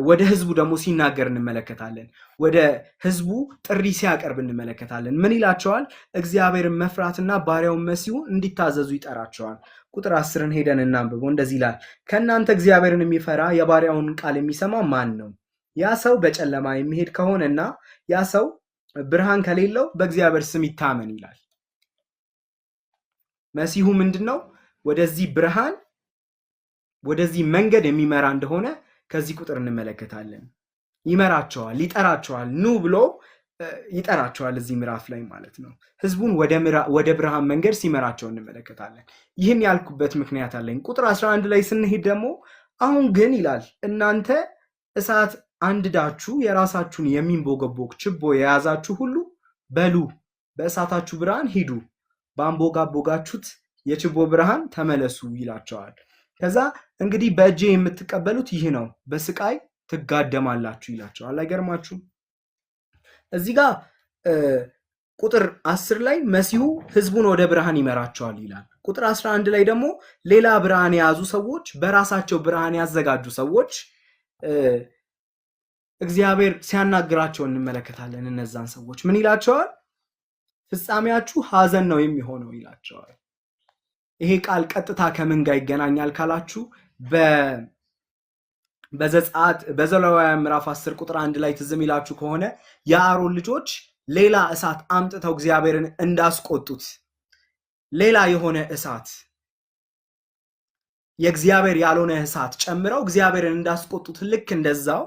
ወደ ህዝቡ ደግሞ ሲናገር እንመለከታለን። ወደ ህዝቡ ጥሪ ሲያቀርብ እንመለከታለን። ምን ይላቸዋል? እግዚአብሔርን መፍራትና ባሪያውን መሲሁን እንዲታዘዙ ይጠራቸዋል። ቁጥር 10ን ሄደን እናንብበው። እንደዚህ ይላል፣ ከእናንተ እግዚአብሔርን የሚፈራ የባሪያውን ቃል የሚሰማ ማን ነው? ያ ሰው በጨለማ የሚሄድ ከሆነና ያ ሰው ብርሃን ከሌለው በእግዚአብሔር ስም ይታመን ይላል። መሲሁ ምንድነው? ወደዚህ ብርሃን ወደዚህ መንገድ የሚመራ እንደሆነ ከዚህ ቁጥር እንመለከታለን። ይመራቸዋል፣ ይጠራቸዋል፣ ኑ ብሎ ይጠራቸዋል እዚህ ምዕራፍ ላይ ማለት ነው። ህዝቡን ወደ ብርሃን መንገድ ሲመራቸው እንመለከታለን። ይህን ያልኩበት ምክንያት አለኝ። ቁጥር 11 ላይ ስንሄድ ደግሞ አሁን ግን ይላል እናንተ እሳት አንድዳችሁ የራሳችሁን የሚንቦገቦግ ችቦ የያዛችሁ ሁሉ በሉ በእሳታችሁ ብርሃን ሂዱ፣ በአንቦጋቦጋችሁት የችቦ ብርሃን ተመለሱ ይላቸዋል። ከዛ እንግዲህ በእጄ የምትቀበሉት ይህ ነው፣ በስቃይ ትጋደማላችሁ ይላቸዋል። አይገርማችሁም? እዚህ ጋር ቁጥር 10 ላይ መሲሁ ህዝቡን ወደ ብርሃን ይመራቸዋል ይላል። ቁጥር 11 ላይ ደግሞ ሌላ ብርሃን የያዙ ሰዎች፣ በራሳቸው ብርሃን ያዘጋጁ ሰዎች እግዚአብሔር ሲያናግራቸው እንመለከታለን። እነዛን ሰዎች ምን ይላቸዋል? ፍጻሜያችሁ ሐዘን ነው የሚሆነው ይላቸዋል። ይሄ ቃል ቀጥታ ከምን ጋር ይገናኛል ካላችሁ በዘሌዋውያን ምዕራፍ 10 ቁጥር 1 ላይ ትዝም ይላችሁ ከሆነ የአሮን ልጆች ሌላ እሳት አምጥተው እግዚአብሔርን እንዳስቆጡት ሌላ የሆነ እሳት የእግዚአብሔር ያልሆነ እሳት ጨምረው እግዚአብሔርን እንዳስቆጡት ልክ እንደዛው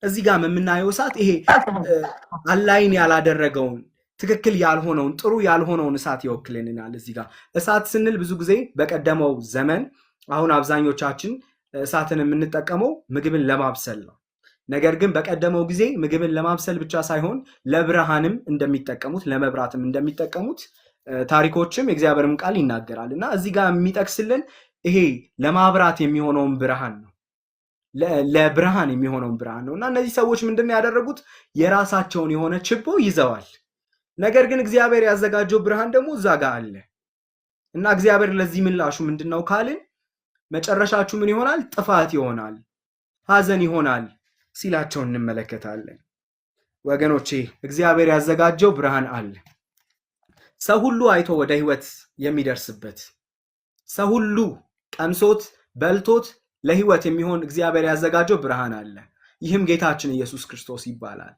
እዚህ ጋር የምናየው እሳት ይሄ አላይን ያላደረገውን ትክክል ያልሆነውን ጥሩ ያልሆነውን እሳት ይወክልልናል። እዚህ ጋር እሳት ስንል ብዙ ጊዜ በቀደመው ዘመን አሁን አብዛኞቻችን እሳትን የምንጠቀመው ምግብን ለማብሰል ነው። ነገር ግን በቀደመው ጊዜ ምግብን ለማብሰል ብቻ ሳይሆን ለብርሃንም እንደሚጠቀሙት ለመብራትም እንደሚጠቀሙት ታሪኮችም የእግዚአብሔርም ቃል ይናገራል። እና እዚህ ጋር የሚጠቅስልን ይሄ ለማብራት የሚሆነውን ብርሃን ነው፣ ለብርሃን የሚሆነውን ብርሃን ነው። እና እነዚህ ሰዎች ምንድነው ያደረጉት? የራሳቸውን የሆነ ችቦ ይዘዋል። ነገር ግን እግዚአብሔር ያዘጋጀው ብርሃን ደግሞ እዛ ጋር አለ። እና እግዚአብሔር ለዚህ ምላሹ ምንድነው ካልን መጨረሻችሁ ምን ይሆናል? ጥፋት ይሆናል፣ ሐዘን ይሆናል ሲላቸው እንመለከታለን። ወገኖቼ እግዚአብሔር ያዘጋጀው ብርሃን አለ። ሰው ሁሉ አይቶ ወደ ህይወት የሚደርስበት፣ ሰው ሁሉ ቀምሶት በልቶት ለህይወት የሚሆን እግዚአብሔር ያዘጋጀው ብርሃን አለ። ይህም ጌታችን ኢየሱስ ክርስቶስ ይባላል።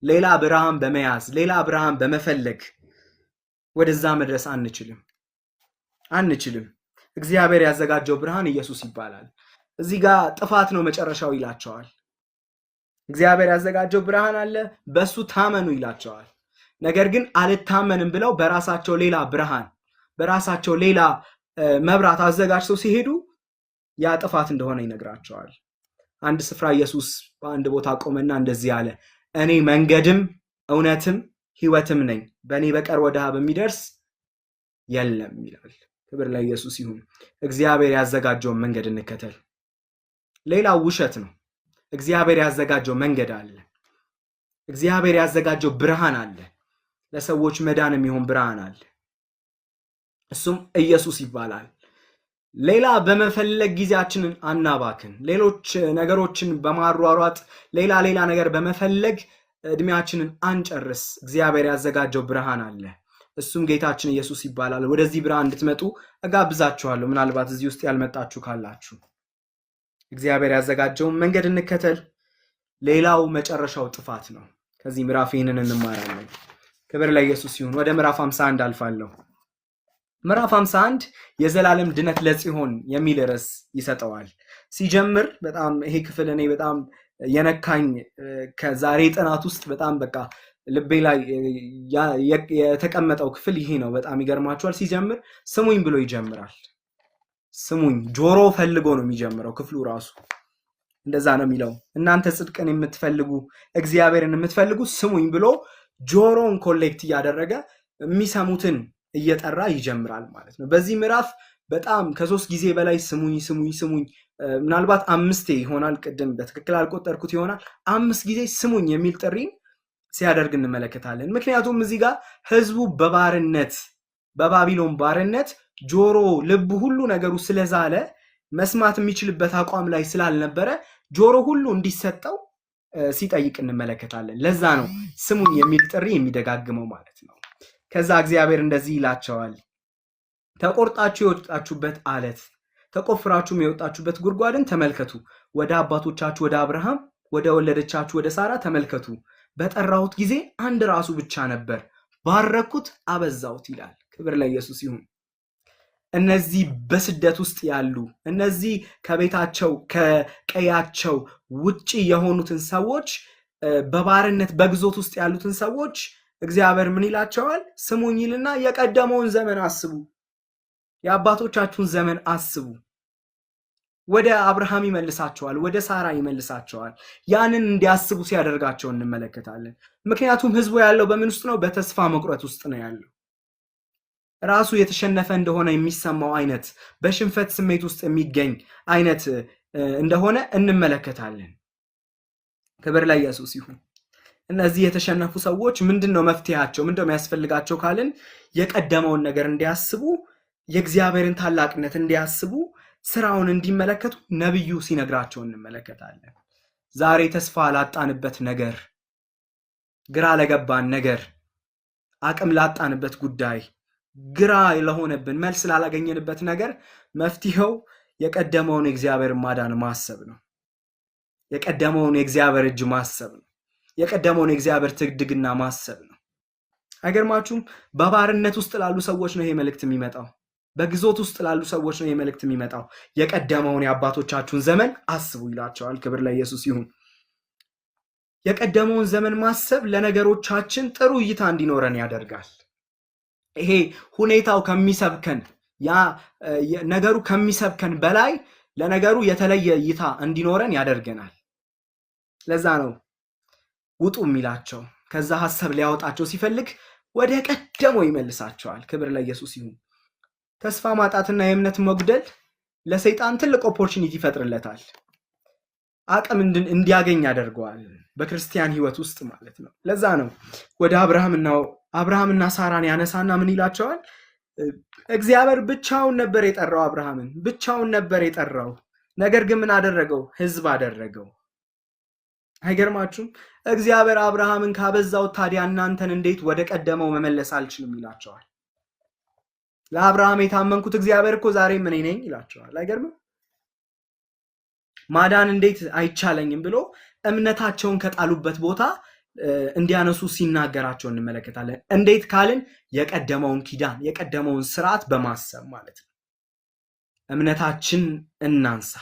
ሌላ ብርሃን በመያዝ ሌላ ብርሃን በመፈለግ ወደዛ መድረስ አንችልም። እግዚአብሔር ያዘጋጀው ብርሃን ኢየሱስ ይባላል። እዚህ ጋር ጥፋት ነው መጨረሻው ይላቸዋል። እግዚአብሔር ያዘጋጀው ብርሃን አለ፣ በሱ ታመኑ ይላቸዋል። ነገር ግን አልታመንም ብለው በራሳቸው ሌላ ብርሃን በራሳቸው ሌላ መብራት አዘጋጅተው ሲሄዱ ያ ጥፋት እንደሆነ ይነግራቸዋል። አንድ ስፍራ ኢየሱስ በአንድ ቦታ ቆመና እንደዚህ አለ፣ እኔ መንገድም እውነትም ህይወትም ነኝ፣ በእኔ በቀር ወደ አብ የሚደርስ የለም ይላል። ክብር ለኢየሱስ ይሁን። እግዚአብሔር ያዘጋጀውን መንገድ እንከተል። ሌላው ውሸት ነው። እግዚአብሔር ያዘጋጀው መንገድ አለ። እግዚአብሔር ያዘጋጀው ብርሃን አለ። ለሰዎች መዳን የሚሆን ብርሃን አለ። እሱም ኢየሱስ ይባላል። ሌላ በመፈለግ ጊዜያችንን አናባክን። ሌሎች ነገሮችን በማሯሯጥ ሌላ ነገር በመፈለግ እድሜያችንን አንጨርስ። እግዚአብሔር ያዘጋጀው ብርሃን አለ። እሱም ጌታችን ኢየሱስ ይባላል። ወደዚህ ብርሃን እንድትመጡ እጋብዛችኋለሁ። ምናልባት እዚህ ውስጥ ያልመጣችሁ ካላችሁ እግዚአብሔር ያዘጋጀውን መንገድ እንከተል። ሌላው መጨረሻው ጥፋት ነው። ከዚህ ምዕራፍ ይህንን እንማራለን። ክብር ለኢየሱስ ይሁን። ወደ ምዕራፍ 51 አልፋለሁ። ምዕራፍ 51 የዘላለም ድነት ለጽዮን የሚል ርዕስ ይሰጠዋል። ሲጀምር በጣም ይሄ ክፍል እኔ በጣም የነካኝ ከዛሬ ጥናት ውስጥ በጣም በቃ ልቤ ላይ የተቀመጠው ክፍል ይሄ ነው። በጣም ይገርማችኋል። ሲጀምር ስሙኝ ብሎ ይጀምራል። ስሙኝ፣ ጆሮ ፈልጎ ነው የሚጀምረው ክፍሉ ራሱ። እንደዛ ነው የሚለው። እናንተ ጽድቅን የምትፈልጉ እግዚአብሔርን የምትፈልጉ ስሙኝ ብሎ ጆሮን ኮሌክት እያደረገ የሚሰሙትን እየጠራ ይጀምራል ማለት ነው። በዚህ ምዕራፍ በጣም ከ3 ጊዜ በላይ ስሙኝ ስሙኝ ስሙኝ፣ ምናልባት 5 ይሆናል፣ ቅድም በትክክል አልቆጠርኩት ይሆናል። 5 ጊዜ ስሙኝ የሚል ጥሪ ሲያደርግ እንመለከታለን። ምክንያቱም እዚህ ጋር ህዝቡ በባርነት በባቢሎን ባርነት ጆሮ፣ ልቡ፣ ሁሉ ነገሩ ስለዛለ መስማት የሚችልበት አቋም ላይ ስላልነበረ ጆሮ ሁሉ እንዲሰጠው ሲጠይቅ እንመለከታለን። ለዛ ነው ስሙኝ የሚል ጥሪ የሚደጋግመው ማለት ነው። ከዛ እግዚአብሔር እንደዚህ ይላቸዋል፣ ተቆርጣችሁ የወጣችሁበት አለት፣ ተቆፍራችሁም የወጣችሁበት ጉድጓድን ተመልከቱ። ወደ አባቶቻችሁ ወደ አብርሃም ወደ ወለደቻችሁ ወደ ሳራ ተመልከቱ። በጠራሁት ጊዜ አንድ ራሱ ብቻ ነበር፣ ባረኩት፣ አበዛሁት ይላል። ክብር ለኢየሱስ ይሁን። እነዚህ በስደት ውስጥ ያሉ እነዚህ ከቤታቸው ከቀያቸው ውጪ የሆኑትን ሰዎች በባርነት በግዞት ውስጥ ያሉትን ሰዎች እግዚአብሔር ምን ይላቸዋል? ስሙኝ ይልና የቀደመውን ዘመን አስቡ፣ የአባቶቻችሁን ዘመን አስቡ። ወደ አብርሃም ይመልሳቸዋል፣ ወደ ሳራ ይመልሳቸዋል። ያንን እንዲያስቡ ሲያደርጋቸው እንመለከታለን። ምክንያቱም ህዝቡ ያለው በምን ውስጥ ነው? በተስፋ መቁረጥ ውስጥ ነው ያለው። ራሱ የተሸነፈ እንደሆነ የሚሰማው አይነት በሽንፈት ስሜት ውስጥ የሚገኝ አይነት እንደሆነ እንመለከታለን። ክብር ለኢየሱስ ይሁን። እነዚህ የተሸነፉ ሰዎች ምንድነው መፍትሄያቸው? ምንድነው የሚያስፈልጋቸው ካልን የቀደመውን ነገር እንዲያስቡ፣ የእግዚአብሔርን ታላቅነት እንዲያስቡ፣ ስራውን እንዲመለከቱ ነብዩ ሲነግራቸው እንመለከታለን። ዛሬ ተስፋ ላጣንበት ነገር፣ ግራ ለገባን ነገር፣ አቅም ላጣንበት ጉዳይ፣ ግራ ለሆነብን መልስ ላላገኘንበት ነገር መፍትሄው የቀደመውን የእግዚአብሔር ማዳን ማሰብ ነው። የቀደመውን የእግዚአብሔር እጅ ማሰብ ነው። የቀደመውን የእግዚአብሔር ትግድግና ማሰብ ነው። አይገርማችሁም? በባርነት ውስጥ ላሉ ሰዎች ነው ይሄ መልእክት የሚመጣው። በግዞት ውስጥ ላሉ ሰዎች ነው ይሄ መልእክት የሚመጣው። የቀደመውን የአባቶቻችሁን ዘመን አስቡ ይላቸዋል። ክብር ለኢየሱስ ይሁን። የቀደመውን ዘመን ማሰብ ለነገሮቻችን ጥሩ እይታ እንዲኖረን ያደርጋል። ይሄ ሁኔታው ከሚሰብከን ያ ነገሩ ከሚሰብከን በላይ ለነገሩ የተለየ እይታ እንዲኖረን ያደርገናል። ለዛ ነው ውጡ የሚላቸው። ከዛ ሐሳብ ሊያወጣቸው ሲፈልግ ወደ ቀደመው ይመልሳቸዋል። ክብር ለኢየሱስ ይሁን። ተስፋ ማጣትና የእምነት መጉደል ለሰይጣን ትልቅ ኦፖርቹኒቲ ይፈጥርለታል። አቅም እንዲያገኝ ያደርገዋል በክርስቲያን ህይወት ውስጥ ማለት ነው። ለዛ ነው ወደ አብርሃምና ሳራን ያነሳና ምን ይላቸዋል? እግዚአብሔር ብቻውን ነበር የጠራው፣ አብርሃምን ብቻውን ነበር የጠራው። ነገር ግን ምን አደረገው? ህዝብ አደረገው። አይገርማችሁም? እግዚአብሔር አብርሃምን ካበዛው ታዲያ እናንተን እንዴት ወደ ቀደመው መመለስ አልችልም ይላቸዋል። ለአብርሃም የታመንኩት እግዚአብሔር እኮ ዛሬ ምን ነኝ ይላቸዋል። አይገርምም? ማዳን እንዴት አይቻለኝም ብሎ እምነታቸውን ከጣሉበት ቦታ እንዲያነሱ ሲናገራቸው እንመለከታለን። እንዴት ካልን የቀደመውን ኪዳን የቀደመውን ስርዓት በማሰብ ማለት ነው። እምነታችን እናንሳ።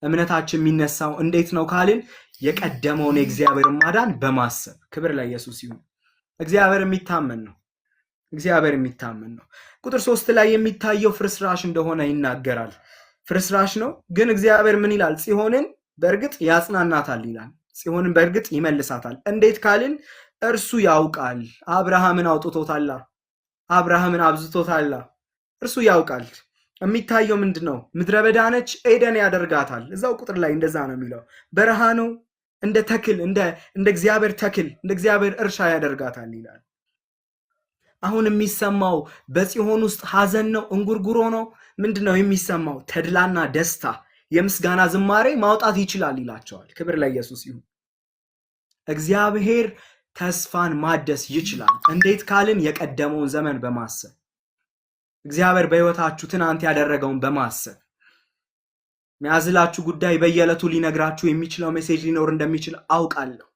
እምነታችን የሚነሳው እንዴት ነው ካልን የቀደመውን የእግዚአብሔር ማዳን በማሰብ። ክብር ለኢየሱስ ይሁን። እግዚአብሔር የሚታመን ነው። እግዚአብሔር የሚታመን ነው። ቁጥር 3 ላይ የሚታየው ፍርስራሽ እንደሆነ ይናገራል። ፍርስራሽ ነው፣ ግን እግዚአብሔር ምን ይላል? ጽዮንን በእርግጥ ያጽናናታል ይላል። ጽዮንን በእርግጥ ይመልሳታል። እንዴት ካልን እርሱ ያውቃል። አብርሃምን አውጥቶታላ፣ አብርሃምን አብዝቶታላ። እርሱ ያውቃል። የሚታየው ምንድነው? ምድረ በዳ ነች፣ ኤደን ያደርጋታል። እዛው ቁጥር ላይ እንደዛ ነው የሚለው። በረሃ ነው፣ እንደ ተክል እንደ እግዚአብሔር ተክል እንደ እግዚአብሔር እርሻ ያደርጋታል ይላል። አሁን የሚሰማው በጽዮን ውስጥ ሐዘን ነው፣ እንጉርጉሮ ነው። ምንድነው የሚሰማው? ተድላና ደስታ፣ የምስጋና ዝማሬ ማውጣት ይችላል ይላቸዋል። ክብር ለኢየሱስ ይሁን። እግዚአብሔር ተስፋን ማደስ ይችላል። እንዴት ካልን የቀደመውን ዘመን በማሰብ እግዚአብሔር በሕይወታችሁ ትናንት ያደረገውን በማሰብ የሚያዝላችሁ ጉዳይ በየዕለቱ ሊነግራችሁ የሚችለው ሜሴጅ ሊኖር እንደሚችል አውቃለሁ።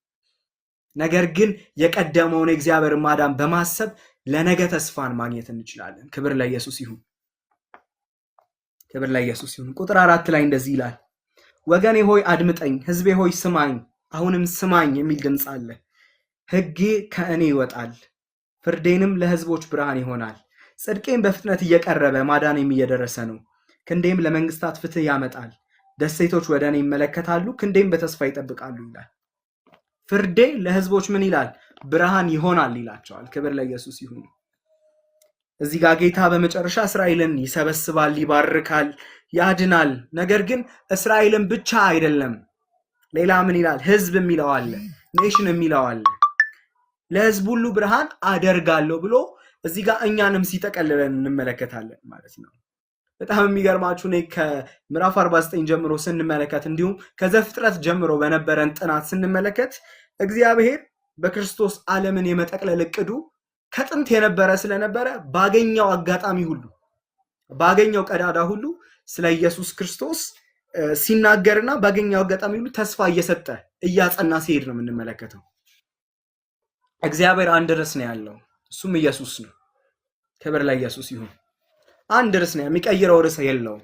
ነገር ግን የቀደመውን የእግዚአብሔር ማዳን በማሰብ ለነገ ተስፋን ማግኘት እንችላለን። ክብር ለኢየሱስ ይሁን። ክብር ለኢየሱስ ይሁን። ቁጥር 4 ላይ እንደዚህ ይላል፣ ወገኔ ሆይ አድምጠኝ፣ ሕዝቤ ሆይ ስማኝ፣ አሁንም ስማኝ የሚል ድምፅ አለ። ሕጌ ከእኔ ይወጣል፣ ፍርዴንም ለሕዝቦች ብርሃን ይሆናል። ጽድቄም በፍጥነት እየቀረበ ማዳኔም እየደረሰ ነው። ክንዴም ለመንግስታት ፍትህ ያመጣል። ደሴቶች ወደ እኔ ይመለከታሉ፣ ክንዴም በተስፋ ይጠብቃሉ ይላል። ፍርዴ ለሕዝቦች ምን ይላል? ብርሃን ይሆናል ይላቸዋል። ክብር ለኢየሱስ ይሁን። እዚህ ጋር ጌታ በመጨረሻ እስራኤልን ይሰበስባል፣ ይባርካል፣ ያድናል። ነገር ግን እስራኤልን ብቻ አይደለም፣ ሌላ ምን ይላል? ሕዝብ የሚለው አለ፣ ኔሽን የሚለው አለ። ለሕዝብ ሁሉ ብርሃን አደርጋለሁ ብሎ እዚህ ጋር እኛንም ሲጠቀልለን እንመለከታለን ማለት ነው። በጣም የሚገርማችሁ እኔ ከምዕራፍ 49 ጀምሮ ስንመለከት እንዲሁም ከዘፍጥረት ጀምሮ በነበረን ጥናት ስንመለከት እግዚአብሔር በክርስቶስ ዓለምን የመጠቅለል እቅዱ ከጥንት የነበረ ስለነበረ ባገኘው አጋጣሚ ሁሉ ባገኘው ቀዳዳ ሁሉ ስለ ኢየሱስ ክርስቶስ ሲናገርና ባገኘው አጋጣሚ ሁሉ ተስፋ እየሰጠ እያጸና ሲሄድ ነው የምንመለከተው። እግዚአብሔር አንድ ርዕስ ነው ያለው፣ እሱም ኢየሱስ ነው። ክብር ለኢየሱስ ይሁን። አንድ ርዕስ ነው፣ የሚቀይረው ርዕስ የለውም።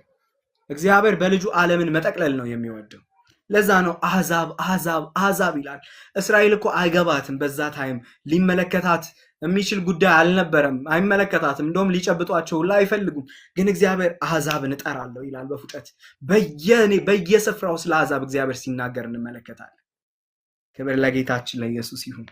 እግዚአብሔር በልጁ ዓለምን መጠቅለል ነው የሚወደው። ለዛ ነው አሕዛብ አሕዛብ አሕዛብ ይላል። እስራኤል እኮ አይገባትም፣ በዛ ታይም ሊመለከታት የሚችል ጉዳይ አልነበረም፣ አይመለከታትም። እንደውም ሊጨብጧቸው ሁላ አይፈልጉም። ግን እግዚአብሔር አሕዛብን እጠራለሁ ይላል በፍጥረት በየስፍራው ስለ አሕዛብ እግዚአብሔር ሲናገር እንመለከታለን። ክብር ለጌታችን ለኢየሱስ ይሁን።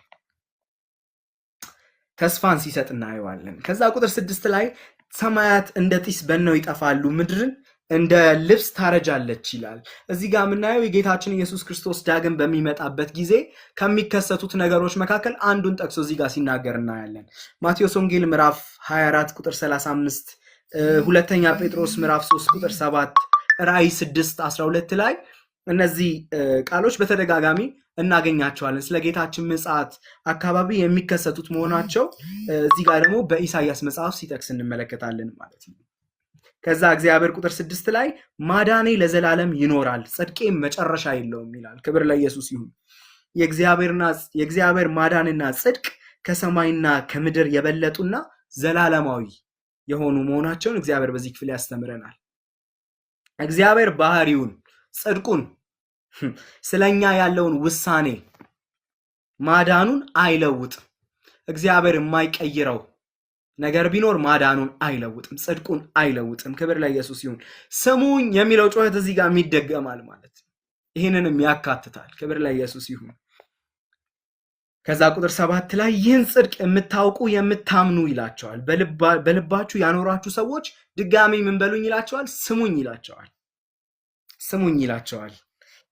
ተስፋን ሲሰጥ እናየዋለን። ከዛ ቁጥር 6 ላይ ሰማያት እንደ ጢስ በነው ይጠፋሉ፣ ምድርን እንደ ልብስ ታረጃለች ይላል። እዚህ ጋር የምናየው የጌታችን ኢየሱስ ክርስቶስ ዳግም በሚመጣበት ጊዜ ከሚከሰቱት ነገሮች መካከል አንዱን ጠቅሶ እዚህ ጋር ሲናገር እናያለን። ማቴዎስ ወንጌል ምዕራፍ 24 ቁጥር 35፣ ሁለተኛ ጴጥሮስ ምዕራፍ 3 ቁጥር 7፣ ራእይ 6 12 ላይ እነዚህ ቃሎች በተደጋጋሚ እናገኛቸዋለን። ስለ ጌታችን ምጽአት አካባቢ የሚከሰቱት መሆናቸው እዚህ ጋር ደግሞ በኢሳይያስ መጽሐፍ ሲጠቅስ እንመለከታለን ማለት ነው። ከዛ እግዚአብሔር ቁጥር 6 ላይ ማዳኔ ለዘላለም ይኖራል፣ ጽድቄም መጨረሻ የለውም ይላል። ክብር ለኢየሱስ ይሁን። የእግዚአብሔር ማዳንና ጽድቅ ከሰማይና ከምድር የበለጡና ዘላለማዊ የሆኑ መሆናቸውን እግዚአብሔር በዚህ ክፍል ያስተምረናል። እግዚአብሔር ባህሪውን፣ ጽድቁን፣ ስለኛ ያለውን ውሳኔ፣ ማዳኑን አይለውጥም። እግዚአብሔር የማይቀይረው ነገር ቢኖር ማዳኑን አይለውጥም፣ ጽድቁን አይለውጥም። ክብር ለኢየሱስ ይሁን። ስሙኝ የሚለው ጩኸት እዚህ ጋር ይደገማል ማለት ነው። ይህንንም ያካትታል። ክብር ለኢየሱስ ይሁን። ከዛ ቁጥር 7 ላይ ይህን ጽድቅ የምታውቁ የምታምኑ ይላቸዋል። በልባችሁ ያኖራችሁ ሰዎች ድጋሚ ምን በሉኝ ይላቸዋል? ስሙኝ ይላቸዋል። ስሙኝ ይላቸዋል።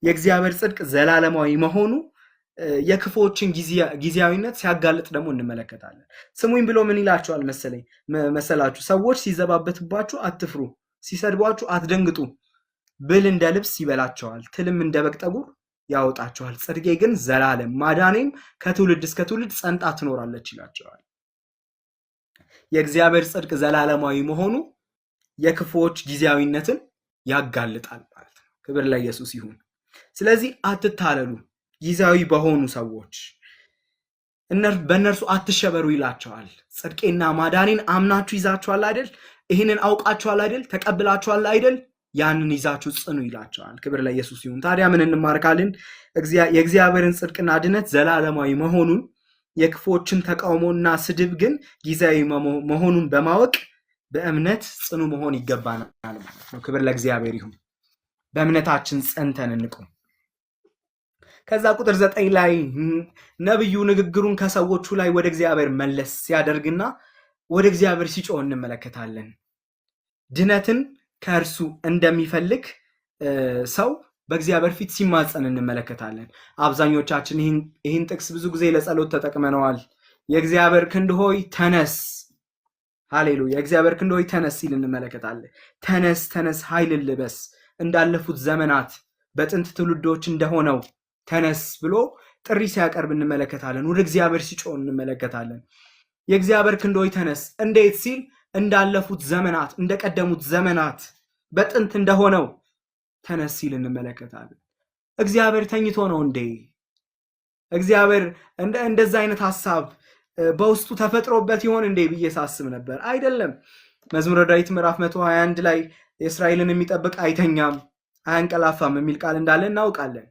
የእግዚአብሔር ጽድቅ ዘላለማዊ መሆኑ የክፎችን ጊዜያዊነት ሲያጋልጥ ደግሞ እንመለከታለን። ስሙኝ ብሎ ምን ይላቸዋል መሰላችሁ? ሰዎች ሲዘባበትባችሁ አትፍሩ፣ ሲሰድቧችሁ አትደንግጡ። ብል እንደ ልብስ ይበላቸዋል፣ ትልም እንደ በግ ጠጉር ያወጣቸዋል። ጽድቄ ግን ዘላለም፣ ማዳኔም ከትውልድ እስከ ትውልድ ጸንታ ትኖራለች ይላቸዋል። የእግዚአብሔር ጽድቅ ዘላለማዊ መሆኑ የክፎች ጊዜያዊነትን ያጋልጣል ማለት ነው። ክብር ለኢየሱስ ይሁን። ስለዚህ አትታለሉ፣ ጊዜያዊ በሆኑ ሰዎች በእነርሱ አትሸበሩ ይላቸዋል። ጽድቄና ማዳኔን አምናችሁ ይዛችኋል አይደል? ይህንን አውቃችኋል አይደል? ተቀብላችኋል አይደል? ያንን ይዛችሁ ጽኑ ይላቸዋል። ክብር ለኢየሱስ ይሁን። ታዲያ ምን እንማርካለን? የእግዚአብሔርን ጽድቅና ድነት ዘላለማዊ መሆኑን፣ የክፎችን ተቃውሞና ስድብ ግን ጊዜያዊ መሆኑን በማወቅ በእምነት ጽኑ መሆን ይገባናል ማለት ነው። ክብር ለእግዚአብሔር ይሁን። በእምነታችን ጸንተን እንቁም። ከዛ ቁጥር 9 ላይ ነብዩ ንግግሩን ከሰዎቹ ላይ ወደ እግዚአብሔር መለስ ሲያደርግና ወደ እግዚአብሔር ሲጮህ እንመለከታለን። ድነትን ከእርሱ እንደሚፈልግ ሰው በእግዚአብሔር ፊት ሲማጸን እንመለከታለን። አብዛኞቻችን ይህን ጥቅስ ብዙ ጊዜ ለጸሎት ተጠቅመነዋል። የእግዚአብሔር ክንድ ሆይ ተነስ፣ ሃሌሉያ፣ የእግዚአብሔር ክንድ ሆይ ተነስ ሲል እንመለከታለን። ተነስ ተነስ፣ ኃይልን ልበስ፣ እንዳለፉት ዘመናት በጥንት ትውልዶች እንደሆነው ተነስ ብሎ ጥሪ ሲያቀርብ እንመለከታለን። ወደ እግዚአብሔር ሲጮህ እንመለከታለን። የእግዚአብሔር ክንድ ሆይ ተነስ እንዴት ሲል እንዳለፉት ዘመናት፣ እንደቀደሙት ዘመናት በጥንት እንደሆነው ተነስ ሲል እንመለከታለን። እግዚአብሔር ተኝቶ ነው እንዴ? እግዚአብሔር እንደዛ አይነት ሐሳብ በውስጡ ተፈጥሮበት ይሆን እንዴ ብዬ ሳስብ ነበር። አይደለም። መዝሙረ ዳዊት ምዕራፍ 121 ላይ እስራኤልን የሚጠብቅ አይተኛም አያንቀላፋም የሚል ቃል እንዳለ እናውቃለን።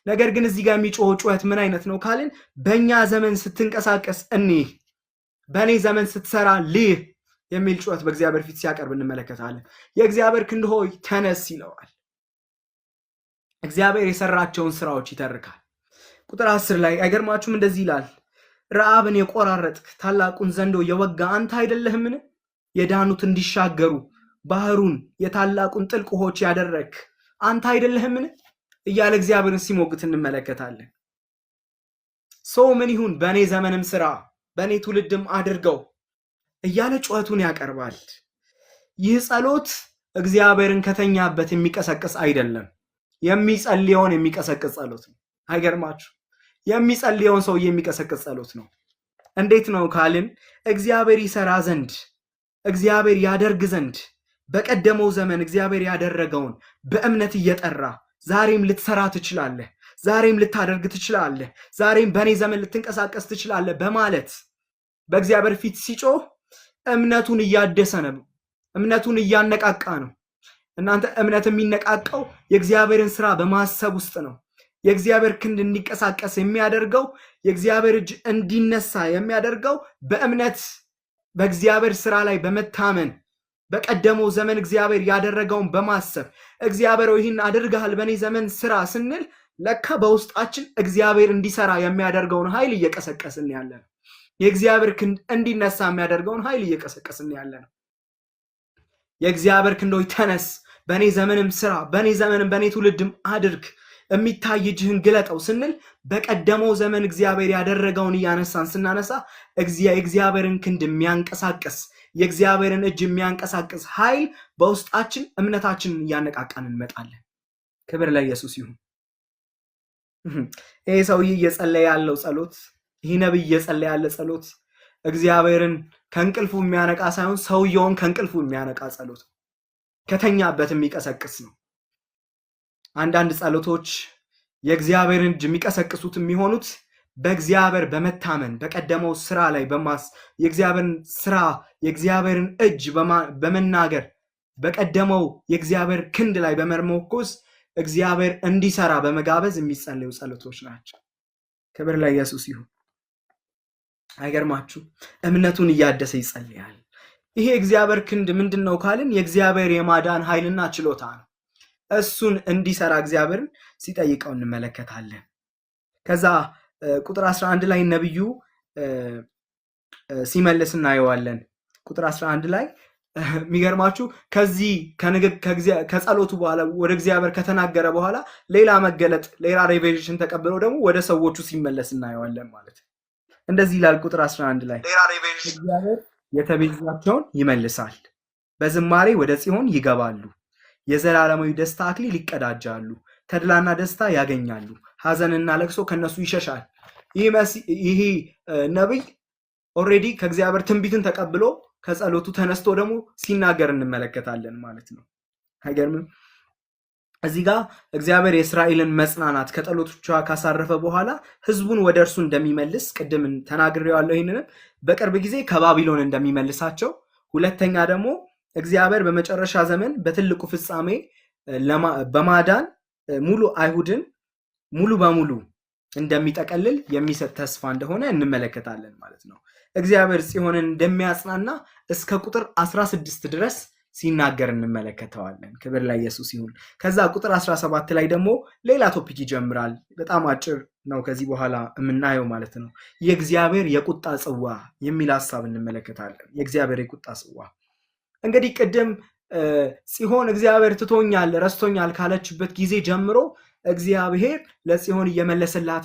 ነገር ግን እዚህ ጋር የሚጮህ ጩኸት ምን አይነት ነው ካልን በእኛ ዘመን ስትንቀሳቀስ እኒህ በእኔ ዘመን ስትሰራ ልህ የሚል ጩኸት በእግዚአብሔር ፊት ሲያቀርብ እንመለከታለን። የእግዚአብሔር ክንድ ሆይ ተነስ ይለዋል። እግዚአብሔር የሰራቸውን ስራዎች ይተርካል። ቁጥር 10 ላይ አይገርማችሁም? እንደዚህ ይላል፣ ረዓብን የቆራረጥክ ታላቁን ዘንዶ የወጋ አንተ አይደለህምን? የዳኑት እንዲሻገሩ ባህሩን የታላቁን ጥልቅ ውሆች ያደረክ አንተ አይደለህምን? እያለ እግዚአብሔርን ሲሞግት እንመለከታለን። ሰው ምን ይሁን በእኔ ዘመንም ስራ በእኔ ትውልድም አድርገው እያለ ጩኸቱን ያቀርባል። ይህ ጸሎት እግዚአብሔርን ከተኛበት የሚቀሰቅስ አይደለም፣ የሚጸልየውን የሚቀሰቅስ ጸሎት ነው። አይገርማችሁ? የሚጸልየውን ሰው የሚቀሰቅስ ጸሎት ነው። እንዴት ነው ካልን እግዚአብሔር ይሰራ ዘንድ እግዚአብሔር ያደርግ ዘንድ በቀደመው ዘመን እግዚአብሔር ያደረገውን በእምነት እየጠራ ዛሬም ልትሰራ ትችላለህ፣ ዛሬም ልታደርግ ትችላለህ፣ ዛሬም በእኔ ዘመን ልትንቀሳቀስ ትችላለህ በማለት በእግዚአብሔር ፊት ሲጮህ እምነቱን እያደሰ ነው፣ እምነቱን እያነቃቃ ነው። እናንተ እምነት የሚነቃቀው የእግዚአብሔርን ስራ በማሰብ ውስጥ ነው። የእግዚአብሔር ክንድ እንዲንቀሳቀስ የሚያደርገው የእግዚአብሔር እጅ እንዲነሳ የሚያደርገው በእምነት በእግዚአብሔር ስራ ላይ በመታመን በቀደመው ዘመን እግዚአብሔር ያደረገውን በማሰብ እግዚአብሔር ይህን አድርገሃል በእኔ ዘመን ስራ ስንል ለካ በውስጣችን እግዚአብሔር እንዲሰራ የሚያደርገውን ኃይል እየቀሰቀስን ያለ ነው። የእግዚአብሔር ክንድ እንዲነሳ የሚያደርገውን ኃይል እየቀሰቀስን ያለ ነው። የእግዚአብሔር ክንዶች ተነስ፣ በእኔ ዘመንም ስራ፣ በእኔ ዘመንም በእኔ ትውልድም አድርግ፣ የሚታይ እጅህን ግለጠው ስንል በቀደመው ዘመን እግዚአብሔር ያደረገውን እያነሳን ስናነሳ የእግዚአብሔርን ክንድ የሚያንቀሳቅስ የእግዚአብሔርን እጅ የሚያንቀሳቅስ ኃይል በውስጣችን እምነታችንን እያነቃቃን እንመጣለን። ክብር ለኢየሱስ ይሁን። ይሄ ሰውዬ እየጸለየ ያለው ጸሎት፣ ይህ ነብይ እየጸለየ ያለ ጸሎት እግዚአብሔርን ከእንቅልፉ የሚያነቃ ሳይሆን ሰውየውን ከእንቅልፉ የሚያነቃ ጸሎት፣ ከተኛበት የሚቀሰቅስ ነው። አንዳንድ ጸሎቶች የእግዚአብሔርን እጅ የሚቀሰቅሱት የሚሆኑት በእግዚአብሔር በመታመን በቀደመው ስራ ላይ የእግዚአብሔርን ስራ የእግዚአብሔርን እጅ በመናገር በቀደመው የእግዚአብሔር ክንድ ላይ በመርመርኮስ እግዚአብሔር እንዲሰራ በመጋበዝ የሚጸለዩ ጸሎቶች ናቸው። ክብር ለኢየሱስ ይሁን። አይገርማችሁ? እምነቱን እያደሰ ይጸልያል። ይሄ እግዚአብሔር ክንድ ምንድነው ካልን የእግዚአብሔር የማዳን ኃይልና ችሎታ ነው። እሱን እንዲሰራ እግዚአብሔርን ሲጠይቀው እንመለከታለን። ከዛ ቁጥር 11 ላይ ነብዩ ሲመልስ እናየዋለን። ቁጥር 11 ላይ የሚገርማችሁ ከዚህ ከጸሎቱ በኋላ ወደ እግዚአብሔር ከተናገረ በኋላ ሌላ መገለጥ ሌላ ሬቬሌሽን ተቀብለው ደግሞ ወደ ሰዎቹ ሲመለስ እናየዋለን ማለት ነው። እንደዚህ ይላል ቁጥር 11 ላይ እግዚአብሔር የተቤዣቸውን ይመልሳል፣ በዝማሬ ወደ ጽዮን ይገባሉ፣ የዘላለማዊ ደስታ አክሊል ይቀዳጃሉ፣ ተድላና ደስታ ያገኛሉ፣ ሐዘንና ለቅሶ ከነሱ ይሸሻል። ይሄ ነብይ ኦልሬዲ ከእግዚአብሔር ትንቢትን ተቀብሎ ከጸሎቱ ተነስቶ ደግሞ ሲናገር እንመለከታለን ማለት ነው። አይገርምም? እዚህ ጋር እግዚአብሔር የእስራኤልን መጽናናት ከጸሎቶቿ ካሳረፈ በኋላ ህዝቡን ወደ እርሱ እንደሚመልስ ቅድም ተናግሬዋለሁ። ይህንንም በቅርብ ጊዜ ከባቢሎን እንደሚመልሳቸው፣ ሁለተኛ ደግሞ እግዚአብሔር በመጨረሻ ዘመን በትልቁ ፍጻሜ በማዳን ሙሉ አይሁድን ሙሉ በሙሉ እንደሚጠቀልል የሚሰጥ ተስፋ እንደሆነ እንመለከታለን ማለት ነው። እግዚአብሔር ጽዮንን እንደሚያጽናና እስከ ቁጥር 16 ድረስ ሲናገር እንመለከተዋለን። ክብር ለኢየሱስ ይሁን። ከዛ ቁጥር 17 ላይ ደግሞ ሌላ ቶፒክ ይጀምራል። በጣም አጭር ነው ከዚህ በኋላ የምናየው ማለት ነው። የእግዚአብሔር የቁጣ ጽዋ የሚል ሐሳብ እንመለከታለን። የእግዚአብሔር የቁጣ ጽዋ እንግዲህ ቅድም ጽዮን እግዚአብሔር ትቶኛል ረስቶኛል ካለችበት ጊዜ ጀምሮ እግዚአብሔር ለጽዮን እየመለሰላት